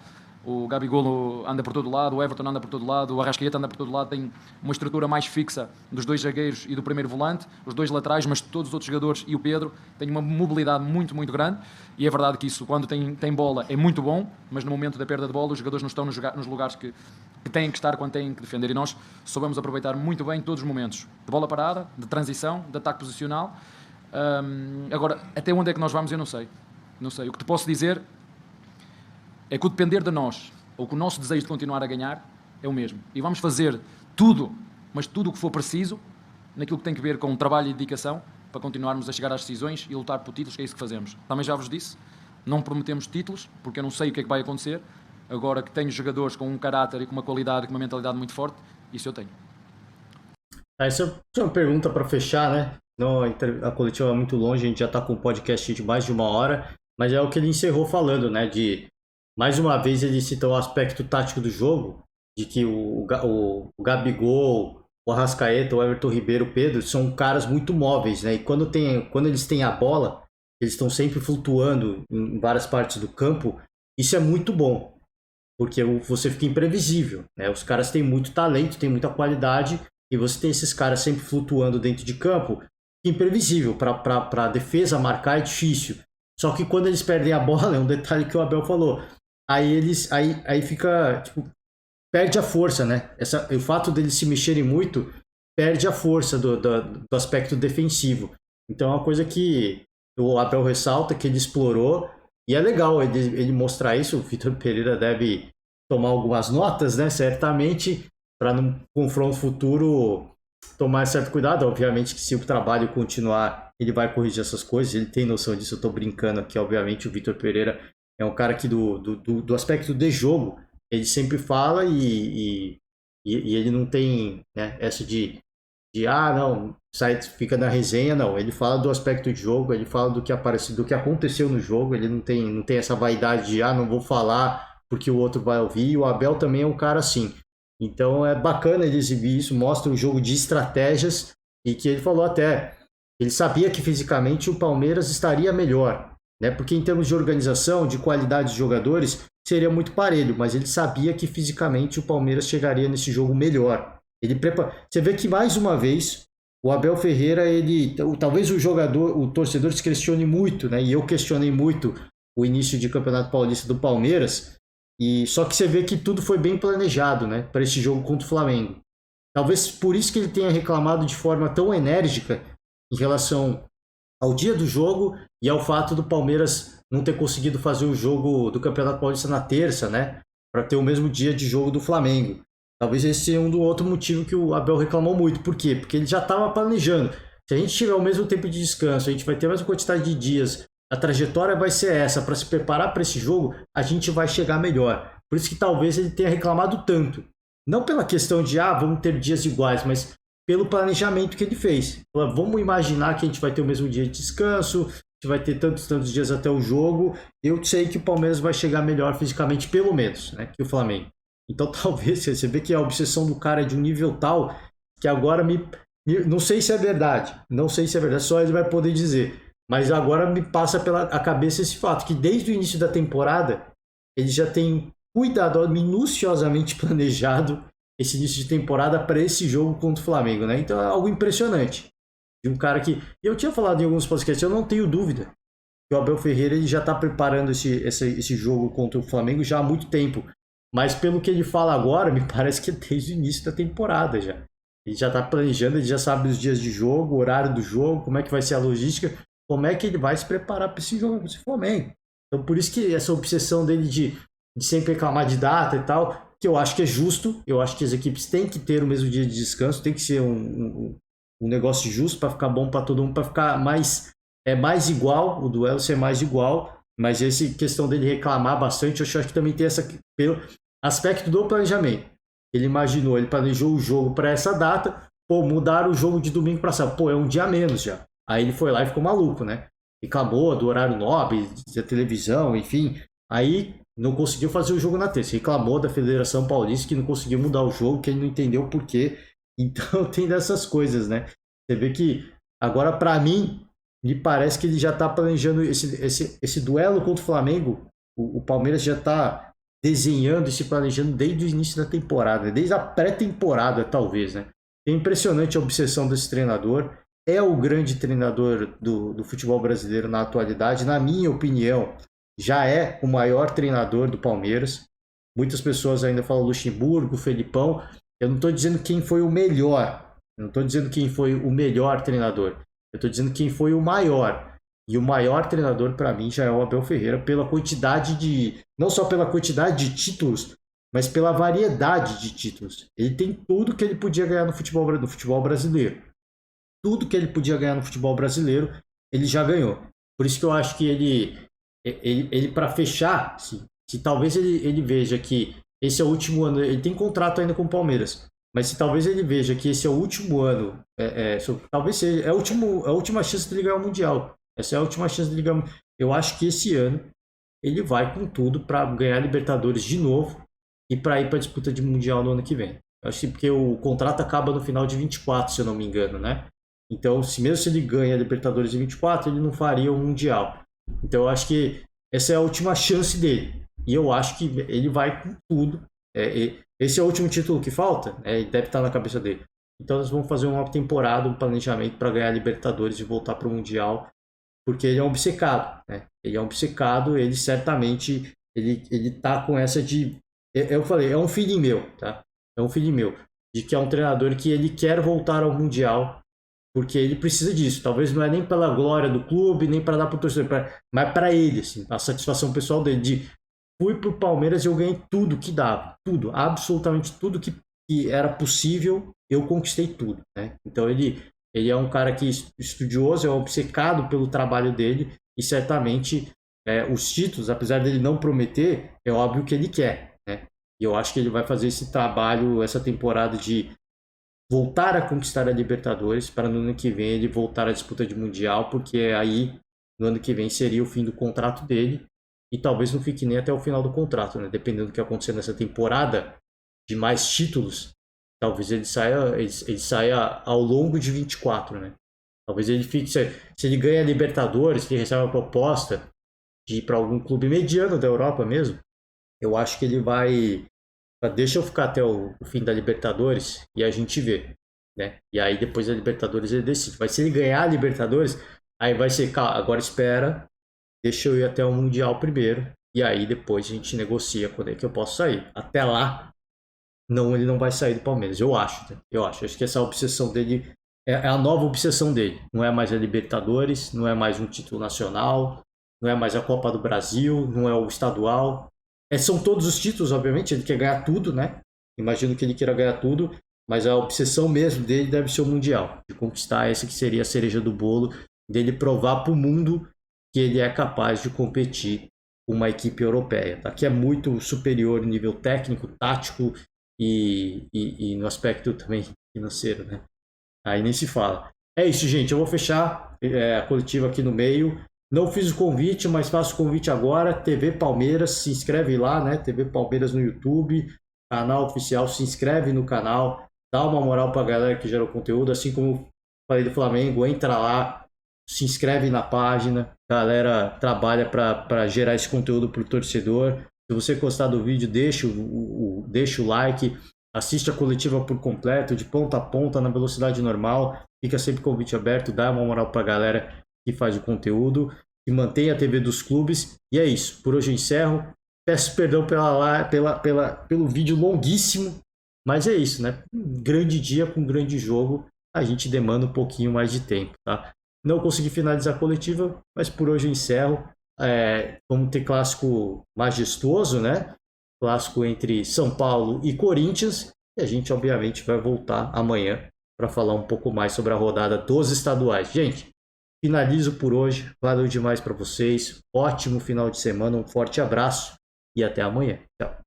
O Gabigol anda por todo lado, o Everton anda por todo lado, o Arrascaeta anda por todo lado, tem uma estrutura mais fixa dos dois zagueiros e do primeiro volante, os dois laterais, mas todos os outros jogadores e o Pedro têm uma mobilidade muito, muito grande, e é verdade que isso, quando tem bola, é muito bom, mas no momento da perda de bola os jogadores não estão nos lugares que têm que estar quando têm que defender, e nós soubemos aproveitar muito bem todos os momentos, de bola parada, de transição, de ataque posicional. Agora, até onde é que nós vamos eu não sei. O que te posso dizer é que o depender de nós, ou que o nosso desejo de continuar a ganhar, é o mesmo. E vamos fazer tudo, mas tudo o que for preciso, naquilo que tem a ver com trabalho e dedicação, para continuarmos a chegar às decisões e lutar por títulos, que é isso que fazemos. Também já vos disse, não prometemos títulos, porque eu não sei o que é que vai acontecer. Agora que tenho jogadores com um caráter e com uma qualidade e com uma mentalidade muito forte, isso eu tenho. Essa é uma pergunta para fechar, né? Não, a coletiva é muito longe, a gente já está com um podcast de mais de 1 hora, mas é o que ele encerrou falando, né? Mais uma vez ele cita o aspecto tático do jogo, de que o Gabigol, o Arrascaeta, o Everton Ribeiro, o Pedro, são caras muito móveis, né? E quando eles têm a bola, eles estão sempre flutuando em várias partes do campo. Isso é muito bom, porque você fica imprevisível, né? Os caras têm muito talento, têm muita qualidade, e você tem esses caras sempre flutuando dentro de campo, imprevisível. Para a defesa marcar é difícil. Só que quando eles perdem a bola, é um detalhe que o Abel falou, aí fica, tipo, perde a força, né? O fato deles se mexerem muito perde a força do aspecto defensivo. Então é uma coisa que o Abel ressalta, que ele explorou, e é legal ele mostrar isso. O Vitor Pereira deve tomar algumas notas, né? Certamente, para no confronto futuro tomar certo cuidado. Obviamente que se o trabalho continuar, ele vai corrigir essas coisas, ele tem noção disso. Eu tô brincando aqui, obviamente. O Vitor Pereira é um cara que do aspecto de jogo, ele sempre fala, e ele não tem, né, essa de não, fica na resenha, não. Ele fala do aspecto de jogo, ele fala do que aconteceu no jogo, ele não tem essa vaidade de não vou falar porque o outro vai ouvir. E o Abel também é um cara assim. Então é bacana ele exibir isso, mostra um jogo de estratégias, e que ele falou até, ele sabia que fisicamente o Palmeiras estaria melhor, né? Porque em termos de organização, de qualidade de jogadores, seria muito parelho, mas ele sabia que fisicamente o Palmeiras chegaria nesse jogo melhor. Você vê que mais uma vez o Abel Ferreira, talvez o torcedor se questione muito, né? E eu questionei muito o início de Campeonato Paulista do Palmeiras. E só que você vê que tudo foi bem planejado, né, para esse jogo contra o Flamengo. Talvez por isso que ele tenha reclamado de forma tão enérgica em relação ao dia do jogo e ao fato do Palmeiras não ter conseguido fazer o jogo do Campeonato Paulista na terça, né, para ter o mesmo dia de jogo do Flamengo. Talvez esse seja um outro motivo que o Abel reclamou muito. Por quê? Porque ele já estava planejando. Se a gente tiver o mesmo tempo de descanso, a gente vai ter a mesma quantidade de dias, a trajetória vai ser essa, para se preparar para esse jogo, a gente vai chegar melhor. Por isso que talvez ele tenha reclamado tanto. Não pela questão de, vamos ter dias iguais, mas pelo planejamento que ele fez. Vamos imaginar que a gente vai ter o mesmo dia de descanso, a gente vai ter tantos dias até o jogo. Eu sei que o Palmeiras vai chegar melhor fisicamente, pelo menos, né, que o Flamengo. Então talvez você vê que a obsessão do cara é de um nível tal que agora não sei se é verdade, só ele vai poder dizer. Mas agora me passa pela cabeça esse fato, que desde o início da temporada, ele já tem minuciosamente planejado esse início de temporada para esse jogo contra o Flamengo, né? Então é algo impressionante. De um cara que... Eu tinha falado em alguns podcasts, eu não tenho dúvida que o Abel Ferreira ele já está preparando esse jogo contra o Flamengo já há muito tempo. Mas pelo que ele fala agora, me parece que é desde o início da temporada já. Ele já está planejando, ele já sabe os dias de jogo, o horário do jogo, como é que vai ser a logística, como é que ele vai se preparar para esse jogo, esse Flamengo. Então por isso que essa obsessão dele de de sempre reclamar de data e tal, que eu acho que é justo, eu acho que as equipes têm que ter o mesmo dia de descanso, tem que ser um negócio justo para ficar bom para todo mundo, para ficar mais igual, o duelo ser mais igual, mas essa questão dele reclamar bastante, eu acho que também tem pelo aspecto do planejamento. Ele planejou o jogo para essa data, mudaram o jogo de domingo para sábado, é um dia a menos já. Aí ele foi lá e ficou maluco, né? Reclamou do horário nobre, da televisão, enfim. Aí não conseguiu fazer o jogo na terça. Reclamou da Federação Paulista que não conseguiu mudar o jogo, que ele não entendeu o porquê. Então tem dessas coisas, né? Você vê que agora, para mim, me parece que ele já está planejando esse duelo contra o Flamengo. O Palmeiras já está desenhando e se planejando desde o início da temporada, desde a pré-temporada, talvez, né? É impressionante a obsessão desse treinador. É o grande treinador do futebol brasileiro na atualidade. Na minha opinião, já é o maior treinador do Palmeiras. Muitas pessoas ainda falam Luxemburgo, Felipão. Eu não estou dizendo quem foi o melhor. Eu não estou dizendo quem foi o melhor treinador. Eu estou dizendo quem foi o maior. E o maior treinador, para mim, já é o Abel Ferreira, pela quantidade de... Não só pela quantidade de títulos, mas pela variedade de títulos. Ele tem tudo que ele podia ganhar no futebol brasileiro. Tudo que ele podia ganhar no futebol brasileiro, ele já ganhou. Por isso que eu acho que ele para fechar, se talvez ele veja que esse é o último ano, ele tem contrato ainda com o Palmeiras, mas se talvez ele veja que esse é o último ano, talvez seja a última chance de ele ganhar o Mundial. Essa é a última chance de ele ganhar. Eu acho que esse ano ele vai com tudo para ganhar a Libertadores de novo e para ir para a disputa de Mundial no ano que vem. Eu acho que porque o contrato acaba no final de 24, se eu não me engano, né? Então, mesmo se ele ganha a Libertadores em 24, ele não faria o Mundial. Então, eu acho que essa é a última chance dele. E eu acho que ele vai com tudo. Esse é o último título que falta? Ele deve estar na cabeça dele. Então, nós vamos fazer uma temporada, um planejamento para ganhar a Libertadores e voltar para o Mundial. Porque ele é um obcecado, né? Ele é um obcecado, ele certamente ele tá com essa de... Eu falei, é um feeling meu, tá? É um feeling meu. De que é um treinador que ele quer voltar ao Mundial, porque ele precisa disso. Talvez não é nem pela glória do clube, nem para dar para o torcedor, mas para ele, assim, a satisfação pessoal dele. De fui para o Palmeiras e eu ganhei tudo que dava. Tudo, absolutamente tudo que era possível, eu conquistei tudo, né? Então ele é um cara que estudioso, é obcecado pelo trabalho dele e certamente os títulos, apesar dele não prometer, é óbvio que ele quer, né? E eu acho que ele vai fazer esse trabalho, essa temporada de voltar a conquistar a Libertadores para no ano que vem ele voltar à disputa de Mundial, porque aí no ano que vem seria o fim do contrato dele e talvez não fique nem até o final do contrato, né? Dependendo do que acontecer nessa temporada de mais títulos, talvez ele saia ao longo de 24, né? Talvez ele fique... Se ele ganha a Libertadores, se ele recebe uma proposta de ir para algum clube mediano da Europa mesmo, eu acho que ele vai... Deixa eu ficar até o fim da Libertadores e a gente vê, né? E aí depois da Libertadores ele decide. Mas se ele ganhar a Libertadores, aí vai ser... Agora espera, deixa eu ir até o Mundial primeiro e aí depois a gente negocia quando é que eu posso sair. Até lá... Não, ele não vai sair do Palmeiras, eu acho. Né? Acho que essa obsessão dele é a nova obsessão dele. Não é mais a Libertadores, não é mais um título nacional, não é mais a Copa do Brasil, não é o estadual. São todos os títulos, obviamente, ele quer ganhar tudo, né? Imagino que ele queira ganhar tudo, mas a obsessão mesmo dele deve ser o Mundial, de conquistar essa que seria a cereja do bolo, dele provar para o mundo que ele é capaz de competir com uma equipe europeia, tá? Que é muito superior em nível técnico, tático, e no aspecto também financeiro, né? Aí nem se fala. É isso, gente. Eu vou fechar a coletiva aqui no meio. Não fiz o convite, mas faço o convite agora. TV Palmeiras, se inscreve lá, né? TV Palmeiras no YouTube, canal oficial. Se inscreve no canal, dá uma moral pra galera que gera o conteúdo. Assim como eu falei do Flamengo, entra lá, se inscreve na página. A galera trabalha para gerar esse conteúdo pro torcedor. Se você gostar do vídeo, deixa o like, assiste a coletiva por completo, de ponta a ponta, na velocidade normal. Fica sempre convite aberto, dá uma moral pra galera que faz o conteúdo e mantém a TV dos clubes. E é isso, por hoje eu encerro. Peço perdão pelo vídeo longuíssimo, mas é isso, né? Um grande dia com um grande jogo, a gente demanda um pouquinho mais de tempo, tá? Não consegui finalizar a coletiva, mas por hoje eu encerro. Vamos ter clássico majestoso, né? clássico entre São Paulo e Corinthians. E a gente, obviamente, vai voltar amanhã para falar um pouco mais sobre a rodada dos estaduais. Gente, finalizo por hoje. Valeu demais para vocês. Ótimo final de semana. Um forte abraço e até amanhã. Tchau.